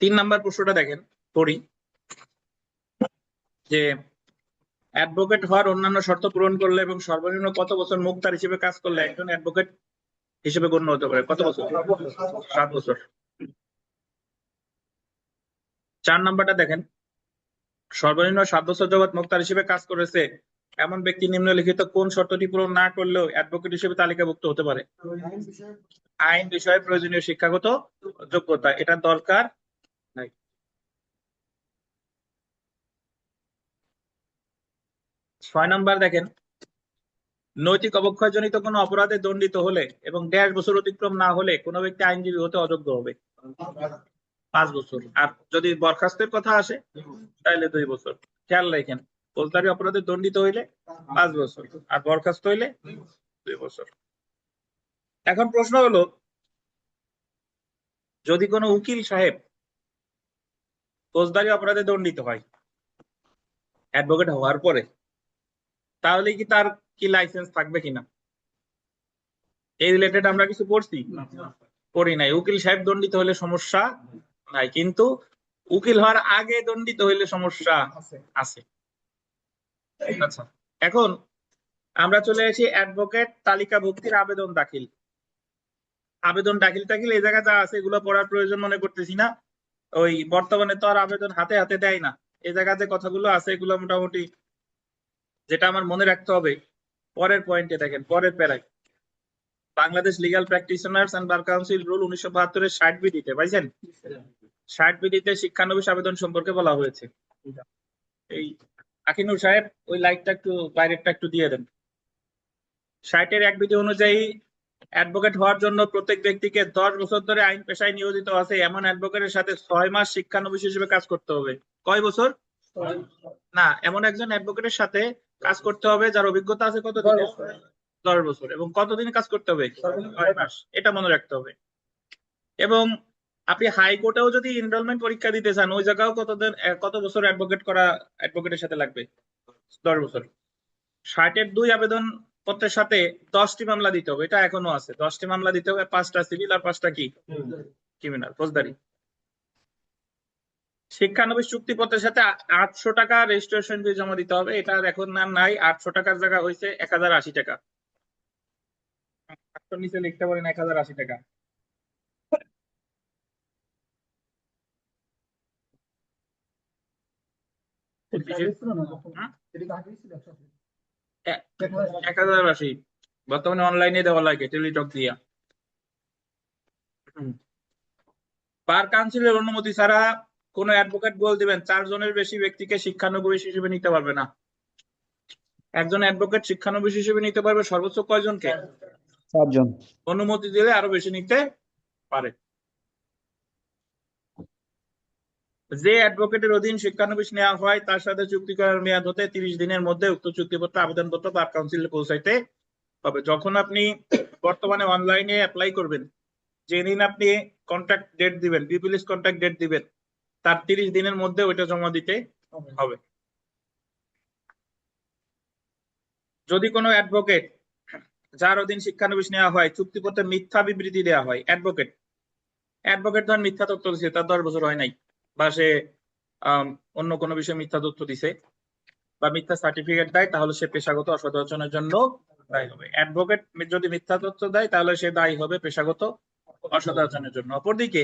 3 নাম্বার প্রশ্নটা দেখেন, পড়ি। যে অ্যাডভোকেট হওয়ার অন্যান্য শর্ত পূরণ করলে এবং সর্বনিম্ন কত বছর মুক্তার হিসেবে কাজ করলে একজন অ্যাডভোকেট হিসেবে গণ্য হতে পারে? কত বছর? 7 বছর। 4 নাম্বারটা দেখেন, সর্বনিম্ন 7 বছর যাবৎ মুক্তার হিসেবে কাজ করেছে এমন ব্যক্তি নিম্নলিখিত কোন শর্তটি পূরণ না করলেও অ্যাডভোকেট হিসেবে তালিকাভুক্ত হতে পারে? আইন বিষয়ে প্রয়োজনীয় শিক্ষাগত যোগ্যতা, এটা দরকার নাই। 6 নাম্বার দেখেন, নৈতিক অবক্ষয়জনিত কোনো অপরাধে দণ্ডিত হলে এবং 1.5 বছর অতিক্রম না হলে কোনো ব্যক্তি আইনজীবী হতে অযোগ্য হবে। 5 বছর। আর যদি বরখাস্তের কথা আসে তাহলে 2 বছর। খেয়াল রাখেন, ফৌজদারি অপরাধে দণ্ডিত হইলে 5 বছর আর বরখাস্ত হইলে 2 বছর। এখন প্রশ্ন হলো, যদি কোনো উকিল সাহেব ফৌজদারি অপরাধে দণ্ডিত হয় অ্যাডভোকেট হওয়ার পরে, তাহলে কি তার কি লাইসেন্স থাকবে কিনা? এই রিলেটেড আমরা কিছু পড়ছি? পড়ি নাই। উকিল সাহেব দণ্ডিত হলে সমস্যা নাই, কিন্তু উকিল হওয়ার আগে দণ্ডিত হইলে সমস্যা আছে। আচ্ছা, এখন আমরা চলে আসি অ্যাডভোকেট তালিকাভুক্তির আবেদন দাখিল। আবেদন দাখিল এই জায়গায় যা আছে এগুলো পড়ার প্রয়োজন মনে করতেছি না। ওই বর্তমানে তো আর আবেদন হাতে হাতে দেয় না। এই জায়গায় যে কথাগুলো আছে এগুলো মোটামুটি, যেটা আমার মনে রাখতে হবে, পরের পয়েন্টে দেখেন, পরের প্যারায় Bangladesh legal practitioners and bar council rule 1972 60 বিধিতে পাইছেন? 60 বিধিতে শিক্ষানবিশ আবেদন সম্পর্কে বলা হয়েছে। এই আকিনুর সাহেব ওই লাইটটা একটু বাইরেরটা একটু দিয়ে দেন। 60 1 বিধি অনুযায়ী অ্যাডভোকেট হওয়ার জন্য প্রত্যেক ব্যক্তিকে 10 বছর ধরে আইন পেশায় নিয়োজিত আছে এমন অ্যাডভোকেটের সাথে 6 মাস শিক্ষানবিশ হিসেবে কাজ করতে হবে। কয় বছর? না, এমন একজন অ্যাডভোকেটের সাথে কাজ করতে হবে যার অভিজ্ঞতা আছে কত দিন? 10 বছর। এবং কতদিন কাজ করতে হবে? 6 মাস। এটা মনে রাখতে হবে। এবং আপনি হাইকোর্টেও যদি এনরোলমেন্ট পরীক্ষা দিতে চান, ওই জায়গাও কত বছর অ্যাডভোকেটের সাথে লাগবে? 10 বছর। 60 2 আবেদন পত্রের সাথে 10টি মামলা দিতে হবে, এটা এখনো আছে। 10টি মামলা দিতে হবে, 5টা সিভিল আর 5টা কি ক্রিমিনাল, ফৌজদারি। শিক্ষানবিশ চুক্তিপত্রের সাথে 800 টাকা রেজিস্ট্রেশন ফি জমা দিতে হবে, এটা এখন আর নাই। 800 টাকার জায়গা হয়েছে 1080 টাকা। 800 নিচে লিখতে পারেন 1080 টাকা। হ্যাঁ? 1080 বর্তমানে অনলাইনে দেওয়া লাগে টেলিটক দিয়া। বার কাউন্সিলের অনুমতি ছাড়া কোন অ্যাডভোকেট বল দিবেন 4 জনের বেশি ব্যক্তিকে শিক্ষানবিশ হিসেবে নিতে পারবে না। একজন অ্যাডভোকেট শিক্ষানবিশ হিসেবে নিতে পারবে সর্বোচ্চ কয়জনকে? 4 জন। অনুমতি দিলে আরো বেশি নিতে পারে। যে অ্যাডভোকেটের অধীন শিক্ষানবিশ নেওয়া হয় তার সাথে চুক্তি করার মেয়াদ হতে 30 দিনের মধ্যে উক্ত চুক্তিপত্র আবেদনপত্র বার কাউন্সিলে পৌঁছাইতে হবে। যখন আপনি বর্তমানে অনলাইনে অ্যাপ্লাই করবেন, যেদিন আপনি কন্ট্রাক্ট ডেট দিবেন, পিপিলিস কন্ট্রাক্ট ডেট দিবেন, তার 30 দিনের মধ্যে ওইটা জমা দিতে হবে। যদি কোনো অ্যাডভোকেট যার অধীন শিক্ষানবিশ নেওয়া হয় চুক্তিপত্রে মিথ্যা বিবৃতি দেওয়া হয়, অ্যাডভোকেট ধর মিথ্যা তথ্য দিছে, তার 10 বছর হয় নাই, বা সে অন্য কোনো বিষয়ে মিথ্যা তথ্য দিছে বা মিথ্যা সার্টিফিকেট দেয়, তাহলে সে পেশাগত অসদাচরণের জন্য দায়ী হবে। অ্যাডভোকেট যদি মিথ্যা তথ্য দেয় তাহলে সে দায়ী হবে পেশাগত অসদাচরণের জন্য। অপরদিকে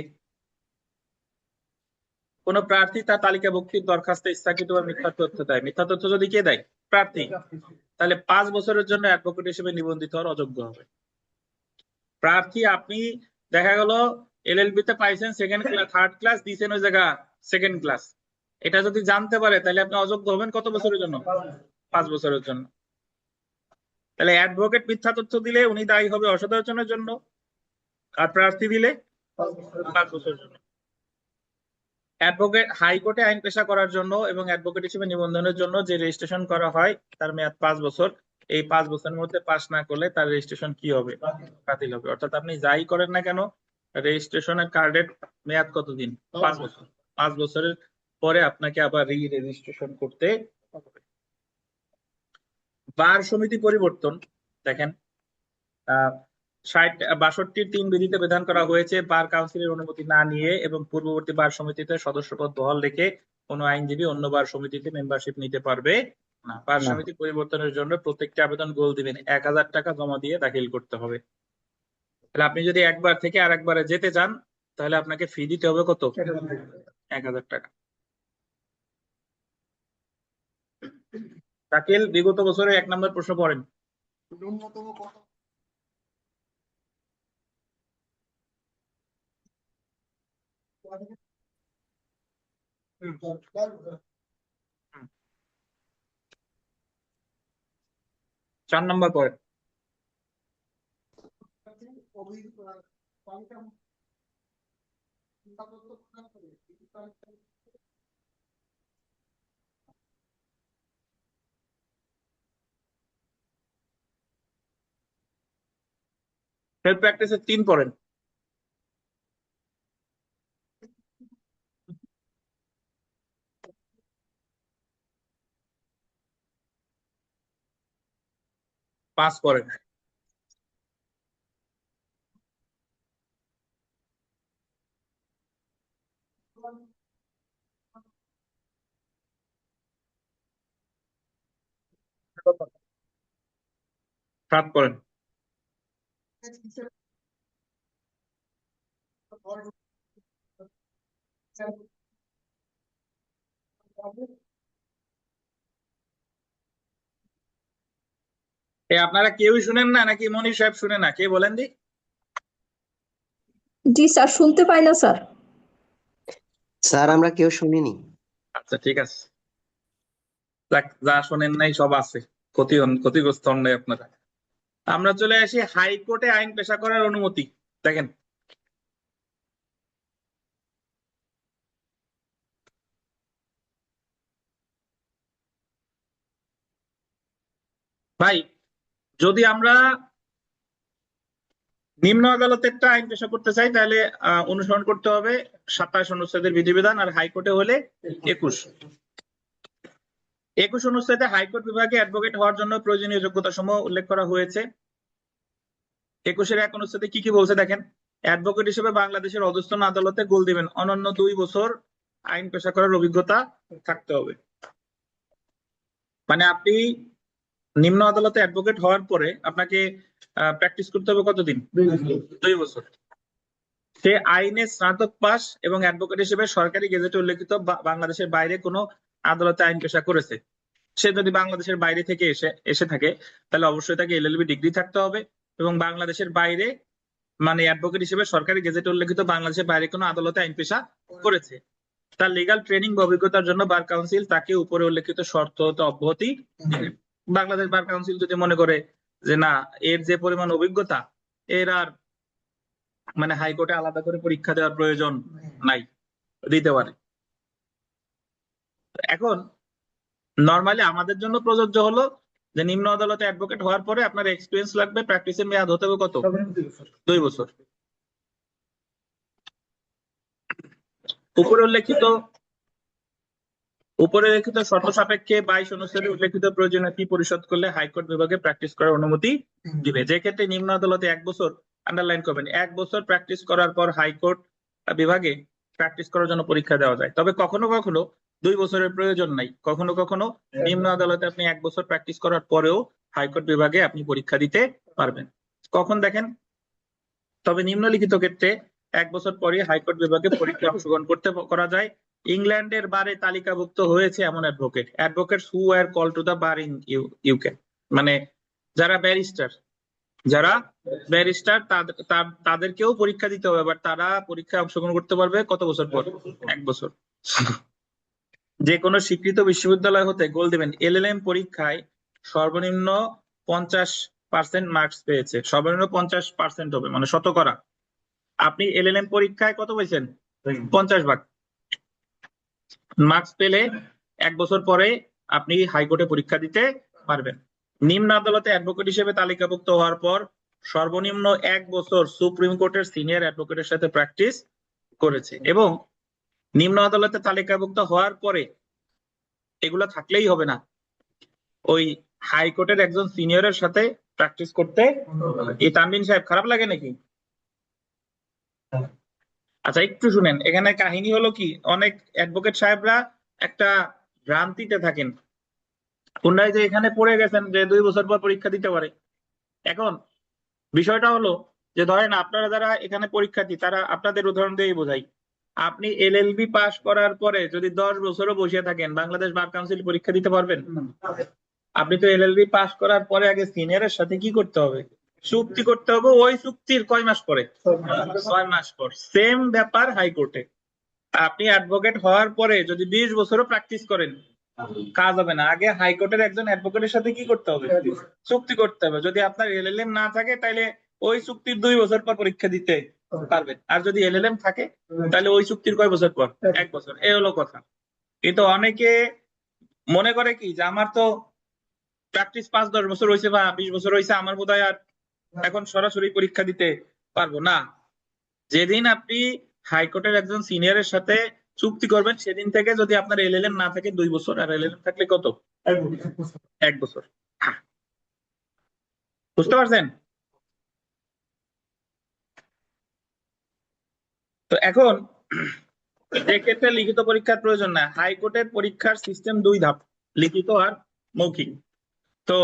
কোন প্রার্থী তার তালিকাভুক্তির দরখাস্তে ইচ্ছাকৃত বা মিথ্যা তথ্য দেয়, মিথ্যা তথ্য যদি কে দেয়? প্রার্থী, তাহলে 5 বছরের জন্য অ্যাডভোকেট হিসেবে নিবন্ধিত হওয়ার অযোগ্য হবে। প্রার্থী, আপনি দেখা গেল এলএলবি তে পাইছেন সেকেন্ড ক্লাস, থার্ড ক্লাস দিয়েছেন ওই জায়গা সেকেন্ড ক্লাস, এটা যদি জানতে পারে তাহলে আপনি অযোগ্য হবেন কত বছরের জন্য? 5 বছরের জন্য। তাহলে অ্যাডভোকেট মিথ্যা তথ্য দিলে উনি দায়ী হবে অসদাচরণের জন্য, আর প্রার্থী দিলে 5 বছরের জন্য। অ্যাডভোকেট হাইকোর্টে আইন পেশা করার জন্য এবং অ্যাডভোকেট হিসেবে নিবন্ধনের জন্য যে রেজিস্ট্রেশন করা হয় তার মেয়াদ 5 বছর। এই 5 বছরের মধ্যে পাস না করলে তার রেজিস্ট্রেশন কি হবে? বাতিল হবে। অর্থাৎ আপনি যাই করেন না কেন, রেজিস্ট্রেশনের কার্ডের মেয়াদ কতদিন? 5 বছর। 5 বছরের পরে আপনাকে আবার রেজিস্ট্রেশন করতে হবে। বার সমিতি পরিবর্তন দেখেন, 62 বিধিতে বিধান করা হয়েছে বার কাউন্সিলের অনুমতি না নিয়ে এবং পূর্ববর্তী বার সমিতিতে সদস্যপদ বহাল রেখে কোনো আইনজীবী অন্য বার সমিতিতে মেম্বারশিপ নিতে পারবে না। বার না। সমিতি পরিবর্তনের জন্য প্রত্যেকটি আবেদন গোল দিবেন 1000 টাকা জমা দিয়ে দাখিল করতে হবে। তাহলে আপনি যদি একবার থেকে আর একবারে যেতে চান তাহলে আপনাকে ফি দিতে হবে কত? 1000 টাকা। শাকিল, বিগত বছরে 1 নম্বর প্রশ্ন পড়েন। ন্যূনতম কত? হুম। 4 নম্বর পড়েন। সেলফ প্র্যাকটিসের 3 পড়েন। পাঁচ পড়েন। সাত পড়েন। আপনারা কেউই শুনেন না নাকি মনির সাহেব শুনে না? কে বলেন দি? জি স্যার, শুনতে পাই না স্যার। স্যার আমরা কেউ শুনিনি। আচ্ছা ঠিক আছে, যাক, যা শোনেন নাই সব আছে, ক্ষতিগ্রস্ত হন নাই আপনারা। আমরা চলে আসি হাইকোর্টে আইন পেশা করার অনুমতি। দেখেন, ভাই, যদি আমরা নিম্ন আদালতেরটা আইন পেশা করতে চাই তাহলে অনুসরণ করতে হবে 27 অনুচ্ছেদের বিধিবিধান, আর হাইকোর্টে হলে 21 অনুচ্ছেদে হাইকোর্ট বিভাগে অ্যাডভোকেট হওয়ার জন্য প্রয়োজনীয় যোগ্যতা সমূহ উল্লেখ করা হয়েছে। 21-1 অনুচ্ছেদে কি কি বলছে দেখেন। অ্যাডভোকেট হিসেবে বাংলাদেশের অধস্তন আদালতে গোল দিবেন, অনন্য 2 বছর আইন পেশা করার অভিজ্ঞতা থাকতে হবে। মানে আপনি নিম্ন আদালতে অ্যাডভোকেট হওয়ার পরে আপনাকে প্র্যাকটিস করতে হবে কতদিন? 2 বছর। সে আইনে স্নাতক পাস এবং অ্যাডভোকেট হিসেবে সরকারি গেজেটে উল্লেখিত বাংলাদেশের বাইরে কোনো আদালতে আইন পেশা করেছে। সে যদি বাংলাদেশের বাইরে থেকে এসে থাকে তাহলে অবশ্যই তাকে এলএলবি ডিগ্রি থাকতে হবে, এবং বাংলাদেশের বাইরে মানে অ্যাডভোকেট হিসেবে সরকারি গেজেটে উল্লেখিত বাংলাদেশের বাইরে কোনো আদালতে আইন পেশা করেছে। তার লিগ্যাল ট্রেনিং বা অভিজ্ঞতার জন্য বার কাউন্সিল তাকে উপরে উল্লেখিত শর্ত হতে অব্যাহতি দিবে। বাংলাদেশ বার কাউন্সিল যদি মনে করে যে না, এর যে পরিমাণ অভিজ্ঞতা, এর আর মানে হাইকোর্টে আলাদা করে পরীক্ষা দেওয়ার প্রয়োজন নাই, দিতে পারে। এখন নরমালি আমাদের জন্য প্রযোজ্য হলো যে নিম্ন আদালতে অ্যাডভোকেট হওয়ার পরে আপনার এক্সপিরিয়েন্স লাগবে, প্র্যাকটিসের মেয়াদ হতে হবে কত? 2 বছর। উপরে উল্লেখিত শর্ত সাপেক্ষে 22 অনুচ্ছেদে উল্লেখিত প্রয়োজনীয় ফি পরিশোধ করলে হাইকোর্ট বিভাগে প্র্যাকটিস করার অনুমতি দিবে। যে ক্ষেত্রে নিম্ন আদালতে 1 বছর, আন্ডারলাইন করবেন, 1 বছর প্র্যাকটিস করার পর হাইকোর্ট বিভাগে প্র্যাকটিস করার জন্য পরীক্ষা দেওয়া যায়। তবে কখনো কখনো 2 বছরের প্রয়োজন নাই, কখনো কখনো নিম্ন আদালতে আপনি 1 বছর প্র্যাকটিস করার পরেও হাইকোর্ট বিভাগে আপনি পরীক্ষা দিতে পারবেন। কখন দেখেন, তবে নিম্নলিখিত ক্ষেত্রে 1 বছর পরে হাইকোর্ট বিভাগে পরীক্ষা অংশগ্রহণ করা যায়। ইংল্যান্ডের বারে তালিকাভুক্ত হয়েছে এমন advocates who were call to the bar in UK, মানে যারা ব্যারিস্টার তাদেরকেও পরীক্ষা দিতে হবে, বাট তারা পরীক্ষায় অংশগ্রহণ করতে পারবে কত বছর পর? 1 বছর। যে কোনো স্বীকৃত বিশ্ববিদ্যালয় হতে গোল দেবেন, এলএলএম পরীক্ষায় সর্বনিম্ন 50% মার্কস পেয়েছে, সর্বনিম্ন 50% হবে, মানে শতকরা। আপনি এলএলএম পরীক্ষায় কত পেয়েছেন? 50 মার্কস পেলে 1 বছর পরে আপনি হাইকোর্টে পরীক্ষা দিতে পারবেন। নিম্ন আদালতে অ্যাডভোকেট হিসেবে তালিকাভুক্ত হওয়ার পর সর্বনিম্ন 1 বছর সুপ্রিম কোর্টের সিনিয়র অ্যাডভোকেটের সাথে প্র্যাকটিস করেছে, এবং নিম্ন আদালতে তালিকাভুক্ত হওয়ার পরে এগুলো থাকলেই হবে না, ওই হাইকোর্টের একজন সিনিয়রের সাথে প্র্যাকটিস করতে। এই তানভীর সাহেব, খারাপ লাগে নাকি? আচ্ছা একটু শুনেন, এখানে কাহিনী হলো কি, অনেক অ্যাডভোকেট সাহেবরা একটা ভ্রান্তিতে থাকেন, কোনটাই যে এখানে পড়ে গেছেন যে 2 বছর পর পরীক্ষা দিতে পারে। এখন বিষয়টা হলো যে ধরেন আপনারা যারা এখানে পরীক্ষার্থী তারা আপনাদের উদাহরণ দিয়েই বোঝাই, আপনি এলএলবি পাস করার পরে যদি 10 বছরও বসে থাকেন বাংলাদেশ বার কাউন্সিল পরীক্ষা দিতে পারবেন? আপনি তো এলএলবি পাস করার পরে আগে সিনিয়রের সাথে কি করতে হবে? চুক্তি করতে হবে। ওই চুক্তির কয় মাস পরে? 6 মাস পর। সেম ব্যাপার হাইকোর্টে। আপনি অ্যাডভোকেট হওয়ার পরে যদি 20 বছরও প্র্যাকটিস করেন কাজ হবে না। আগে হাইকোর্টের একজন অ্যাডভোকেটের সাথে কি করতে হবে? চুক্তি করতে হবে। যদি আপনার এলএলএম না থাকে তাহলে ওই চুক্তির 2 বছর পর পরীক্ষা দিতে পারবেন, আর যদি এলএলএম থাকে তাহলে ওই চুক্তির কয় বছর পর? 1 বছর। এই হলো কথা। কিন্তু অনেকে মনে করে কি যে আমার তো প্র্যাকটিস 5-10 বছর হয়েছে বা 20 বছর হয়েছে, আমার বোধহয় আর এখন সরাসরি পরীক্ষা দিতে পারবো না। যেদিন আপনি হাইকোর্টের একজন সিনিয়রের সাথে চুক্তি করবেন সেদিন থেকে যদি আপনার এলএলএম না থাকে 2 বছর, আর এলএলএম থাকলে কত? 1 বছর। বুঝতে পারছেন? তো এখন যে ক্ষেত্রে লিখিত পরীক্ষার প্রয়োজন না, হাইকোর্টের পরীক্ষার সিস্টেম 2 ধাপ, লিখিত আর মৌখিক। তো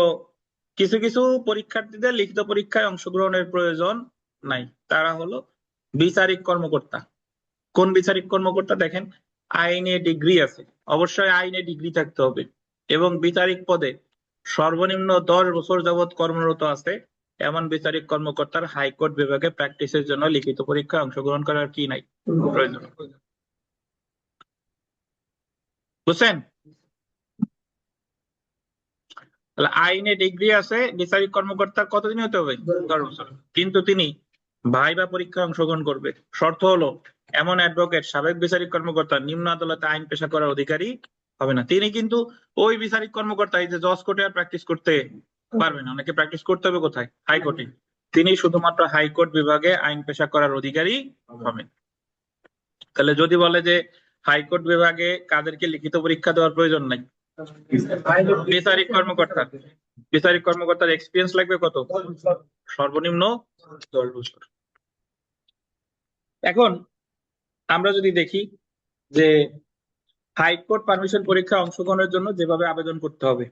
কিছু কিছু পরীক্ষার্থীদের লিখিত পরীক্ষায় অংশগ্রহণের প্রয়োজন নাই, তারা হলো বিচারিক কর্মকর্তা। কোন বিচারিক কর্মকর্তা? দেখেন, আইনে ডিগ্রি আছে, অবশ্যই আইনে ডিগ্রি থাকতে হবে, এবং বিচারিক পদে সর্বনিম্ন 10 বছর যাবৎ কর্মরত আছে এমন বিচারিক কর্মকর্তার হাইকোর্ট বিভাগে প্র্যাকটিসের জন্য লিখিত পরীক্ষায় অংশগ্রহণ করার কি নাই? প্রয়োজন। বুঝছেন? তাহলে আইনে ডিগ্রি আছে বিচারিক কর্মকর্তার কতদিন হতে হবে? 10 বছর। কিন্তু তিনি ভাইবা পরীক্ষায় অংশগ্রহণ করবে। শর্ত হলো এমন অ্যাডভোকেট সাবেক বিচারিক কর্মকর্তা নিম্ন আদালতে আইন পেশা করার অধিকারী হবে না। তিনি কিন্তু ওই বিচারিক কর্মকর্তা এই যে জজ কোর্টে আর প্র্যাকটিস করতে পারবে না। অনেকে প্র্যাকটিস করতে হবে কোথায়? হাইকোর্টে। তিনি শুধুমাত্র হাইকোর্ট বিভাগে আইন পেশা করার অধিকারী হবেন। তাহলে যদি বলে যে হাইকোর্ট বিভাগে কাদেরকে লিখিত পরীক্ষা দেওয়ার প্রয়োজন নাই? বিচারিক কর্মকর্তার এক্সপিরিয়েন্স লাগবে কত? সর্বনিম্ন 10 বছর। এখন আমরা যদি দেখি যে হাইকোর্ট পারমিশন পরীক্ষা অংশগ্রহণের জন্য যেভাবে আবেদন করতে হবে,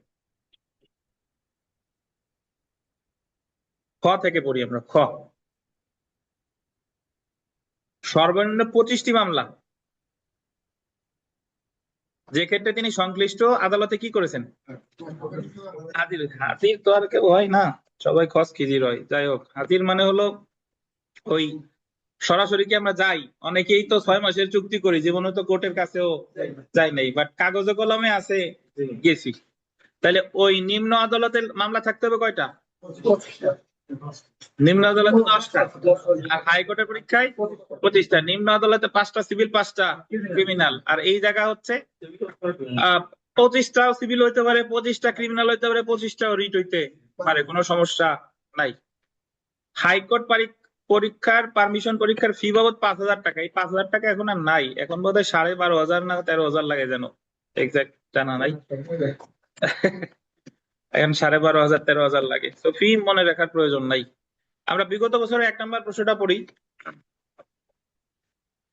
খ থেকে পড়ি আমরা। খ, সর্বনিম্ন 25টি মামলা যে ক্ষেত্রে তিনি সংশ্লিষ্ট আদালতে কি করেছেন? হাজির তো আর কেউ হয় না, সবাই খস খিজির হয়। যাই হোক, হাজির মানে হলো ওই সরাসরি কি আমরা যাই? অনেকেই তো 6 মাসের চুক্তি করি, জীবনে তো কোর্টের কাছেও যাই নাই, বাট কাগজে কলমে আছে গেছি। তাহলে ওই নিম্ন আদালতের মামলা থাকতে হবে কয়টা? নিম্ন আদালতে 10টা, আর হাইকোর্টের পরীক্ষায় 25টা। নিম্ন আদালতে 5টা সিভিল, 5টা ক্রিমিনাল। আর এই জায়গা হচ্ছে 25টা সিভিল হইতে পারে, 25টা ক্রিমিনাল হইতে পারে, 25টাও রিট হইতে পারে, কোনো সমস্যা নাই। হাইকোর্ট পরীক্ষার পারমিশন পরীক্ষার ফি বাবদ 5,000 টাকা। এই 5,000 টাকা এখন আর নাই, এখন বোধহয় 12,500 না 13,000 লাগে, যেন এক্সাক্ট জানা নাই। এখন 12,500 13,000 লাগে। তো ফি মনে রাখার প্রয়োজন নাই। আমরা বিগত বছরে 1 নম্বর প্রশ্নটা পড়ি।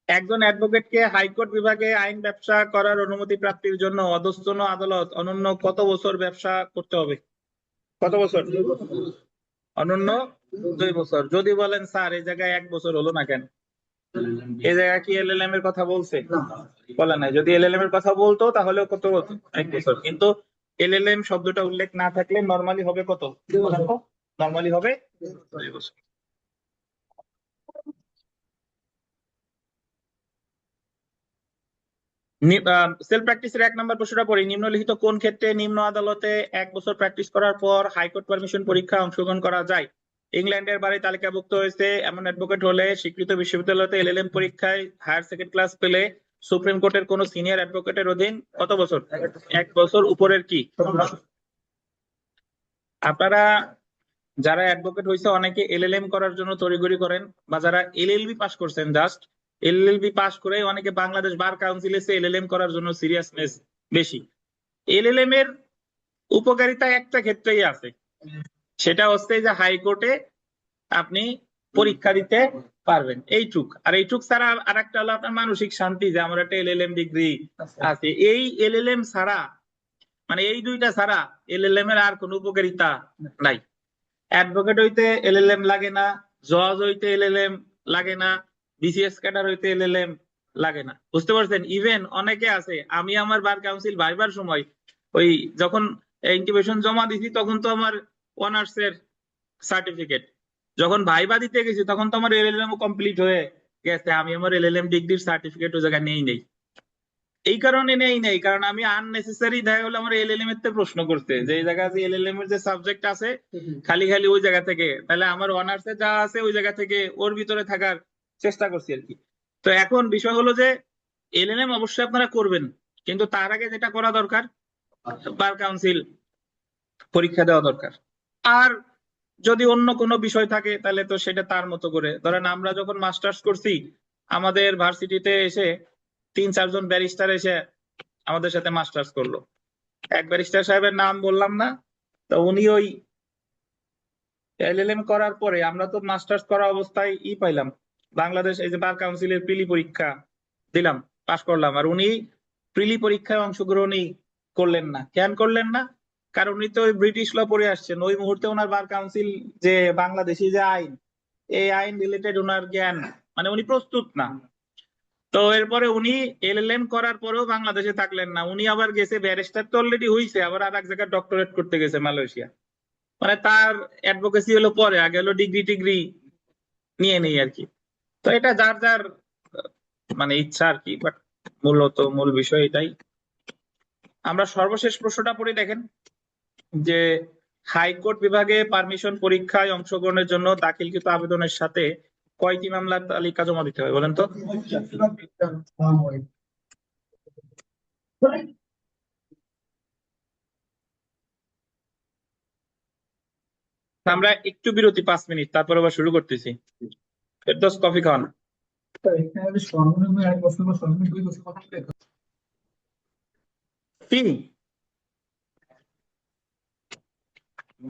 একজন অ্যাডভোকেটকে হাইকোর্ট বিভাগে আইন ব্যবসা করার অনুমতি প্রাপ্তির জন্য অধস্তন আদালত অনন্য কত বছর ব্যবসা করতে হবে? কত বছর? অনন্য 2 বছর। যদি বলেন স্যার এই জায়গায় 1 বছর হলো না কেন, এই জায়গায় কি এলএলএম এর কথা বলছে? বলে নাই। যদি এলএলএম এর কথা বলতো তাহলে কত? 1 বছর। কিন্তু এলএলএম শব্দটা উল্লেখ না থাকলে নরমালি হবে কত? নরমালি হবে 2 বছর। সেলফ প্র্যাকটিসের 1 নম্বর প্রশ্নটা পড়ি। নিম্নলিখিত কোন ক্ষেত্রে নিম্ন আদালতে 1 বছর প্র্যাকটিস করার পর হাইকোর্ট পারমিশন পরীক্ষা অংশগ্রহণ করা যায়? ইংল্যান্ডের বারে তালিকাভুক্ত হয়েছে এমন অ্যাডভোকেট হলে স্বীকৃত বিশ্ববিদ্যালয়তে এলএলএম পরীক্ষায় হায়ার সেকেন্ড ক্লাস পেলে সুপ্রিম কোর্টের কোন সিনিয়র অ্যাডভোকেটের অধীন কত বছর? 1 বছর উপরের কি? আপনারা যারা অ্যাডভোকেট হয়েছে অনেকে এলএলএম করার জন্য তড়িঘড়ি করেন, বা যারা এলএলবি পাস করছেন জাস্ট এলএলবি পাস করে অনেকে বাংলাদেশ বার কাউন্সিল এসে এলএলএম করার জন্য সিরিয়াসনেস বেশি। এলএলএম এর উপকারিতা একটা ক্ষেত্রেই আছে, সেটা হচ্ছে যে হাইকোর্টে আপনি পরীক্ষা দিতে পারবেন এইটুক। আর এইটুক ছাড়া আর একটা হলো আপনার মানসিক শান্তি, যে আমার একটা এলএলএম ডিগ্রি আছে। এই এলএলএম ছাড়া, মানে এই দুইটা ছাড়া এলএলএম এর আর কোনো উপকারিতা নাই। অ্যাডভোকেট হইতে এলএলএম লাগে না, জজ হইতে এলএলএম লাগে না, বিসিএস ক্যাডার হইতে এলএলএম লাগে না। বুঝতে পারছেন? ইভেন অনেকে আছে, আমি আমার বার কাউন্সিল ভাইবার সময় ওই যখন ইন্টিমেশন জমা দিছি তখন তো আমার অনার্স এর সার্টিফিকেট, যখন ভাইবা দিতে গেছি তখন তো আমার এলএলএম কমপ্লিট হয়ে গেছে, আমি আমার এলএলএম ডিগ্রির সার্টিফিকেট ওই জায়গায় নেই। এই কারণে নেই কারণ আমি আননেসেসারি দেখা গেলো আমার এলএলএম এর প্রশ্ন করতে, যে এই জায়গায় এলএলএম এর যে সাবজেক্ট আছে খালি ওই জায়গা থেকে, তাহলে আমার অনার্স এ যা আছে ওই জায়গা থেকে ওর ভিতরে থাকার চেষ্টা করছি আর কি। তো এখন বিষয় হলো যে এলএলএম অবশ্যই আপনারা করবেন, কিন্তু তার আগে যেটা করা দরকার, বার কাউন্সিল পরীক্ষা দেওয়া দরকার। আর যদি অন্য কোনো বিষয় থাকে তাহলে তো সেটা তার মতো করে, ধরেন আমরা যখন মাস্টার্স করছি আমাদের ভার্সিটিতে এসে 3-4 জন ব্যারিস্টার এসে আমাদের সাথে মাস্টার্স করলো। এক ব্যারিস্টার সাহেবের নাম বললাম না, তো উনি ওই এলএলএম করার পরে, আমরা তো মাস্টার্স করা অবস্থায় পাইলাম বাংলাদেশ এই যে বার কাউন্সিলের প্রিলি পরীক্ষা দিলাম, পাশ করলাম, আর উনি প্রিলি পরীক্ষায় অংশগ্রহণই করলেন না। কেন করলেন না? কারণ উনি তো ব্রিটিশ ল পড়ে আসছেন, ওই মুহূর্তে ওনার বার কাউন্সিল যে বাংলাদেশি যে আইন, এই আইন রিলেটেড ওনার জ্ঞান, মানে উনি প্রস্তুত না। তো এরপরে উনি এলএলএম করার পরেও বাংলাদেশে থাকলেন না, উনি আবার গেছে, ব্যারিস্টার তো অলরেডি হইছে, আবার আর এক জায়গায় ডক্টরেট করতে গেছে মালয়েশিয়া। মানে তার অ্যাডভোকেসি হলো পরে, আগে হলো ডিগ্রি টিগ্রি নিয়ে নেই আর কি। তো এটা যার যার মানে ইচ্ছা আর কি, বাট মূলত মূল বিষয় এটাই। আমরা সর্বশেষ প্রশ্নটা পড়ি, দেখেন যে হাইকোর্ট বিভাগে পারমিশন পরীক্ষায় অংশগ্রহণের জন্য দাখিলকৃত আবেদনের সাথে কয়টি মামলার তালিকা জমা দিতে হবে বলেন তো? আমরা একটু বিরতি 5 মিনিট, তারপর আবার শুরু করতেছি। ফেরদৌস কফি খান। ফি,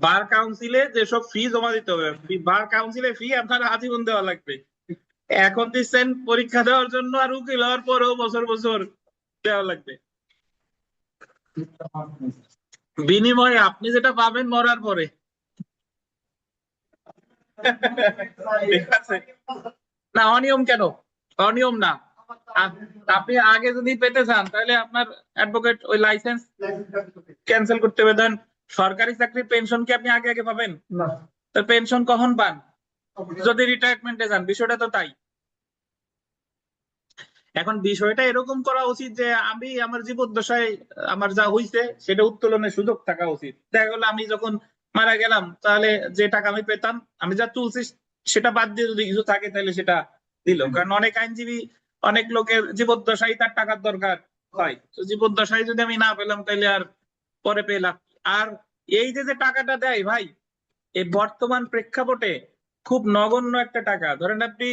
বার কাউন্সিলে যেসব ফি জমা দিতে হবে, বার কাউন্সিলে ফি আপনার আজীবন দেওয়া লাগবে। এখন দিচ্ছেন পরীক্ষা দেওয়ার জন্য, আর উকিল হওয়ার পরেও বছর বছর দেওয়া লাগবে। বিনিময়ে আপনি যেটা পাবেন মরার পরে। ঠিক আছে? না, অনিয়ম কেন? অনিয়ম না। আপনি আগে যদি পেতে চান তাহলে আপনার অ্যাডভোকেট ওই লাইসেন্স ক্যান্সেল করতে হবে। দেন সরকারি চাকরির পেনশন কি আপনি আগে আগে পাবেন? তো পেনশন কখন পান? যদি রিটায়ারমেন্টে যান। বিষয়টা তো তাই। এখন বিষয়টা এরকম করা উচিত যে আমি আমার জীবদ্দশায় আমার যা হইছে সেটা উত্তোলনের সুযোগ থাকা উচিত। দেখা গেলো আমি যখন মারা গেলাম তাহলে যে টাকা আমি পেতাম, আমি যা তুলছি সেটা বাদ দিয়ে যদি কিছু থাকে তাহলে সেটা দিল। কারণ অনেক আইনজীবী, অনেক লোকের জীবদ্দশায় তার টাকার দরকার হয়, তো জীবদ্দশায় যদি আমি না পেলাম তাহলে আর পরে পেলাম। আর এই যে যে টাকাটা দেয় ভাই, এই বর্তমান প্রেক্ষাপটে খুব নগণ্য একটা টাকা। ধরেন আপনি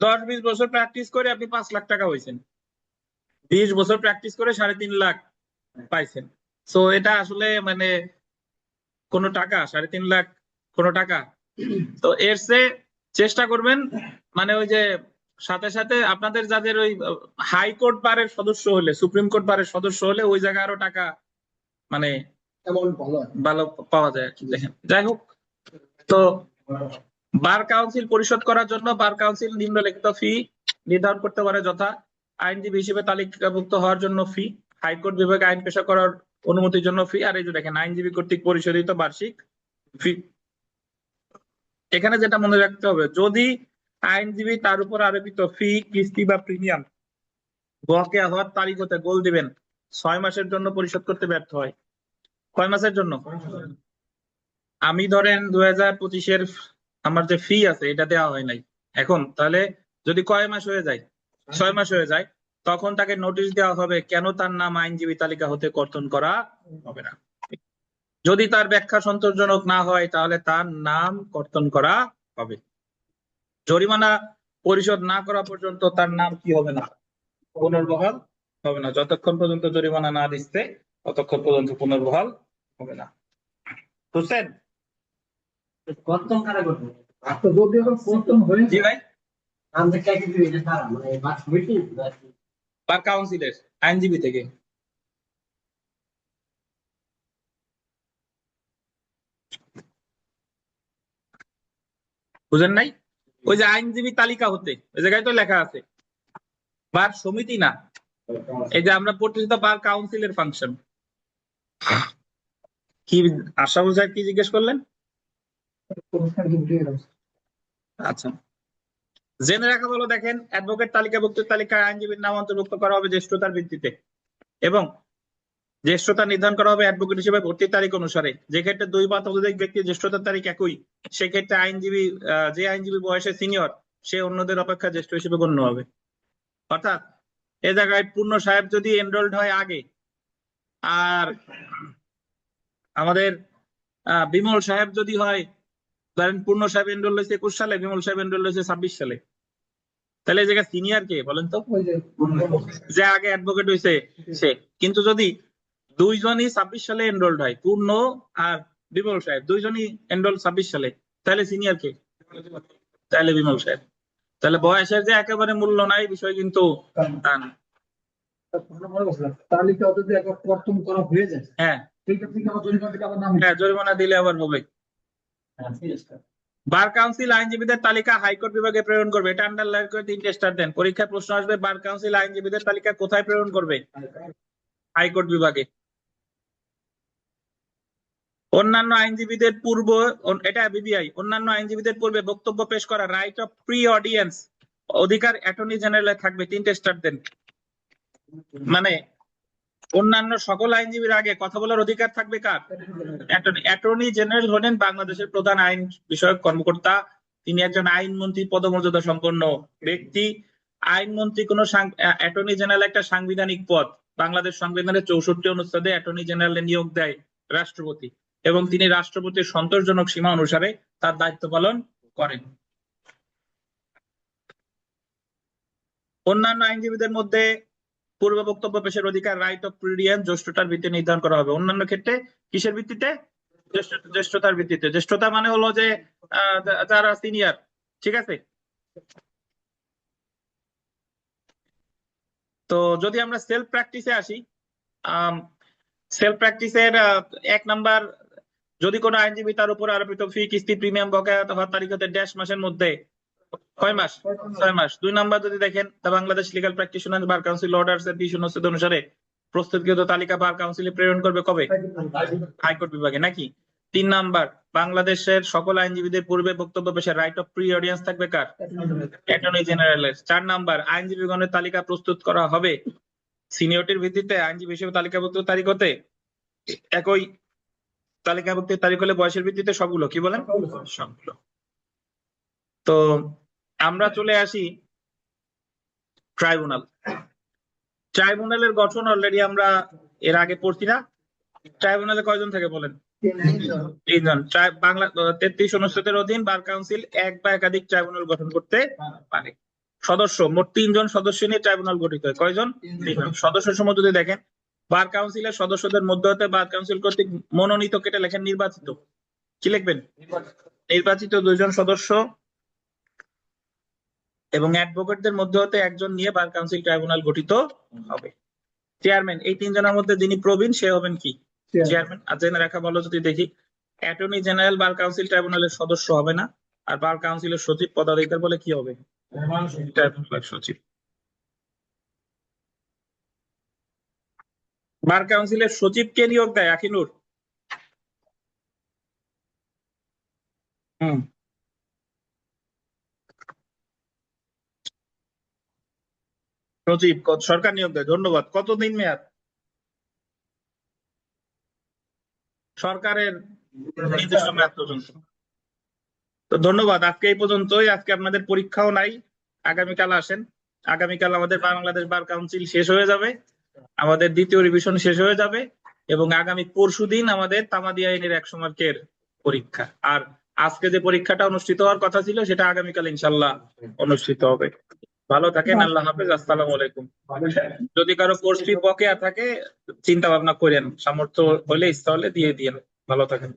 10-20 বছর প্র্যাকটিস করে আপনি 5 লাখ টাকা হয়েছেন, 20 বছর প্র্যাকটিস করে 3.5 লাখ পাইছেন। সো এটা আসলে মানে কোন টাকা? 3.5 লাখ কোন টাকা? তো এর চেয়ে চেষ্টা করবেন মানে ওই যে সাথে সাথে আপনাদের যাদের ওই হাইকোর্ট বারের সদস্য হলে, সুপ্রিম কোর্ট বারের সদস্য হলে ওই জায়গায় আরো টাকা মানে ভালো পাওয়া যায় আর কি। দেখেন, যাই হোক, তো বার কাউন্সিল পরিশোধ করার জন্য বার কাউন্সিল নিম্নলিখিত ফি নির্ধারণ করতে পারে, যথা আইনজীবী হিসেবে তালিকাভুক্ত হওয়ার জন্য ফি, হাইকোর্ট বিভাগে আইন পেশা করার অনুমতির জন্য ফি, আর এই যে দেখেন আইনজীবী কর্তৃক পরিশোধিত বার্ষিক ফি। এখানে যেটা মনে রাখতে হবে, যদি আইনজীবী তার উপর আরোপিত ফি, কিস্তি বা প্রিমিয়াম বকেয়া হওয়ার তারিখ হতে গোল দিবেন 6 মাসের জন্য পরিশোধ করতে ব্যর্থ হয়। কয় মাসের জন্য? আমি ধরেন 2025-এর আমার যে ফি আছে এটা দেওয়া হয় নাই এখন, তাহলে যদি কয় মাস হয়ে যায়, 6 মাস হয়ে যায়, তখন তাকে নোটিশ দেওয়া হবে কেন তার নাম আইনজীবী তালিকা হতে কর্তন করা হবে না। যদি তার ব্যাখ্যা সন্তোষজনক না হয় তাহলে তার নাম কর্তন করা হবে। জরিমানা পরিশোধ না করা পর্যন্ত তার নাম কি হবে না? পুনর্বহাল হবে না। যতক্ষণ পর্যন্ত জরিমানা না দিচ্ছে ততক্ষণ পর্যন্ত পুনর্বহাল হবে না। বুঝছেন? কর্তন কারা করবে? যদি এখন কর্তন হয়ে জি ভাই, বার কাউন্সিলের আইনজীবী থেকে। বুঝেন নাই? ওই যে আইনজীবী তালিকা হতে ওই জায়গায় তো লেখা আছে বার সমিতি না, এই যে আমরা পড়তেছি তো বার কাউন্সিলের ফাংশন। কি আশরাফুল সাহেব কি জিজ্ঞেস করলেন? আচ্ছা, জেনে রাখা ভালো। দেখেন, অ্যাডভোকেট তালিকাভুক্ত তালিকায় আইনজীবীর নাম অন্তর্ভুক্ত করা হবে জ্যেষ্ঠতার ভিত্তিতে, এবং জ্যেষ্ঠতা নির্ধারণ করা হবে অ্যাডভোকেট হিসেবে ভর্তির তারিখ অনুসারে। যে ক্ষেত্রে দুই বা ততোধিক ব্যক্তির জ্যেষ্ঠতার তারিখ একই, সেক্ষেত্রে আইনজীবী যে আইনজীবী বয়সে সিনিয়র সে অন্যদের অপেক্ষা জ্যেষ্ঠ হিসেবে গণ্য হবে। অর্থাৎ এ জায়গায় পূর্ণ সাহেব যদি এনরোলড হয় আগে, আর আমাদের বিমল সাহেব যদি হয়, ধরেন পূর্ণ সাহেব এনরোল হয়েছে 21 সালে, বিমল সাহেব এনরোল হয়েছে 26 সালে, তাহলে এই জায়গায় সিনিয়র কে বলেন তো? যে আগে অ্যাডভোকেট হয়েছে সে। কিন্তু যদি দুইজনই 26 সালে এনরোলড হয়, পূর্ণ আর বিমল সাহেব দুইজনই এনরোল 26 সালে, তাহলে সিনিয়র কে? তাহলে বিমল সাহেব। তাহলে বয়সের যে একেবারে মূল্য নাই বিষয় কিন্তু তা না। তালিকা যদি একবার কর্তন করা হয়ে যায়, হ্যাঁ সেইটা থেকে আবার জরিমানা থেকে আবার নাম হ্যাঁ, জরিমানা দিলে আবার হবে। বার কাউন্সিল আইনজীবীদের তালিকা হাইকোর্ট বিভাগে প্রেরণ করবে। এটা আন্ডারলাইন করে 3টে স্টার দেন। পরীক্ষায় প্রশ্ন আসবে, বার কাউন্সিল আইনজীবীদের তালিকা কোথায় প্রেরণ করবে? হাইকোর্ট বিভাগে। অন্যান্য আইনজীবীদের পূর্ব, এটা বিবিআই, অন্যান্য আইনজীবীদের পূর্বে বক্তব্য পেশ করা রাইট অফ প্রি অডিয়েন্স অধিকার অ্যাটর্নি জেনারেলের থাকবে। 3টে স্টার দেন। মানে অন্যান্য সকল আইনজীবীর আগে কথা বলার অধিকার থাকবে কার? অ্যাটর্নি জেনারেল হলেন বাংলাদেশের প্রধান আইন বিষয়ক কর্মকর্তা। তিনি একজন আইনমন্ত্রী পদমর্যাদা সম্পন্ন ব্যক্তি। আইনমন্ত্রী কোন অ্যাটর্নি জেনারেল একটা সাংবিধানিক পদ। বাংলাদেশ সংবিধানের 64 অনুচ্ছেদে অ্যাটর্নি জেনারেলের নিয়োগ দেয় রাষ্ট্রপতি, এবং তিনি রাষ্ট্রপতির সন্তোষজনক সীমা অনুসারে তার দায়িত্ব পালন করেন। অন্যান্য আইনজীবীদের মধ্যে পূর্ব বক্তব্য পেশের অধিকার রাইট অফ প্রিডিয়েন্স জ্যেষ্ঠতার ভিত্তিতে নির্ধারণ করা হবে। অন্যান্য ক্ষেত্রে কিসের ভিত্তিতে? জ্যেষ্ঠতার ভিত্তিতে। জ্যেষ্ঠতা মানে হলো যে যারা সিনিয়র, ঠিক আছে? তো যদি আমরা সেলফ প্র্যাকটিসে আসি, সেলফ প্র্যাকটিসের 1 নাম্বার, যদি কোনো আইনজীবী তার উপর আরোপিত ফি, কিস্তি, প্রিমিয়াম বকেয়া হওয়ার তারিখ হতে ড্যাশ মাসের মধ্যে, কয় মাস? 6 মাস। 2 নাম্বার যদি দেখেন, তা Bangladesh legal practitioner bar council orders এর 20 অনুচ্ছেদ অনুসারে প্রস্তুতকৃত তালিকা বার কাউন্সিলে প্রেরণ করবে কবে? হাইকোর্ট বিভাগে, নাকি? 3 নাম্বার, বাংলাদেশের সকল আইনজীবীদের পূর্বে বক্তব্য পেশের রাইট অফ প্রি অডিয়েন্স থাকবে কার? অ্যাটর্নি জেনারেলের। 4 নাম্বার, আইনজীবীগণের তালিকা প্রস্তুত করা হবে সিনিয়রিটির ভিত্তিতে। আইনজীবী হিসেবে তালিকাভুক্ত তারিখ হতে একই তালিকাভুক্তির তারিখ হলে বয়সের ভিত্তিতে সবগুলো, কি বলেন? সবগুলো। তো আমরা চলে আসি ট্রাইব্যুনাল। ট্রাইব্যুনালের গঠন অলরেডি আমরা এর আগে পড়ছি না? ট্রাইব্যুনালে কয়জন থাকে বলেন? 3 জন। বাংলা 33 অনুচ্ছেদের অধীন বার কাউন্সিল এক বা একাধিক ট্রাইব্যুনাল গঠন করতে পারে। সদস্য মোট 3 জন সদস্য নিয়ে ট্রাইব্যুনাল গঠিত হয়। কয়জন? 3 জন। সদস্য সমূহ যদি দেখেন, বার কাউন্সিলের সদস্যদের মধ্য হতে বার কাউন্সিল কর্তৃক মনোনীত, কেটে লেখেন নির্বাচিত, কি লিখবেন? নির্বাচিত 2 জন সদস্য এবং অ্যাডভোকেটদের মধ্যে হতে একজন নিয়ে বার কাউন্সিল ট্রাইব্যুনাল গঠিত হবে। চেয়ারম্যান, এই 3 জনের মধ্যে যিনি প্রবীণ সে হবেন কি? চেয়ারম্যান। আর জেনে রাখা ভালো, যদি দেখি, অ্যাটর্নি জেনারেল বার কাউন্সিল ট্রাইব্যুনালের সদস্য হবে না, আর বার কাউন্সিলের সচিব পদাধিকার বলে কি হবে? ট্রাইব্যুনালের সচিব। বার কাউন্সিলের সচিবকে নিয়োগ দেয় আখিনুর। সচিব সরকার নিয়োগ দেয়। ধন্যবাদ। কতদিন মেয়াদ? সরকারের নির্দিষ্ট মেয়াদ পর্যন্ত। তো ধন্যবাদ। আজকে এই পর্যন্তই। আজকে আপনাদের পরীক্ষাও নাই, আগামীকাল আসেন। আগামীকাল আমাদের বাংলাদেশ বার কাউন্সিল শেষ হয়ে যাবে, আমাদের দ্বিতীয় রিভিশন শেষ হয়ে যাবে, এবং আগামী পরশুদিন আমাদের তামাদি আইনের 100 মার্কের পরীক্ষা। আর আজকে যে পরীক্ষাটা অনুষ্ঠিত হওয়ার কথা ছিল সেটা আগামীকাল ইনশাল্লাহ অনুষ্ঠিত হবে। ভালো থাকেন। আল্লাহ হাফেজ। আসসালামু আলাইকুম। যদি কারো কোর্স ফি বকেয়া থাকে চিন্তা ভাবনা করেন, সামর্থ্য হলে ইচ্ছা হলে দিয়ে দিয়েন। ভালো থাকেন।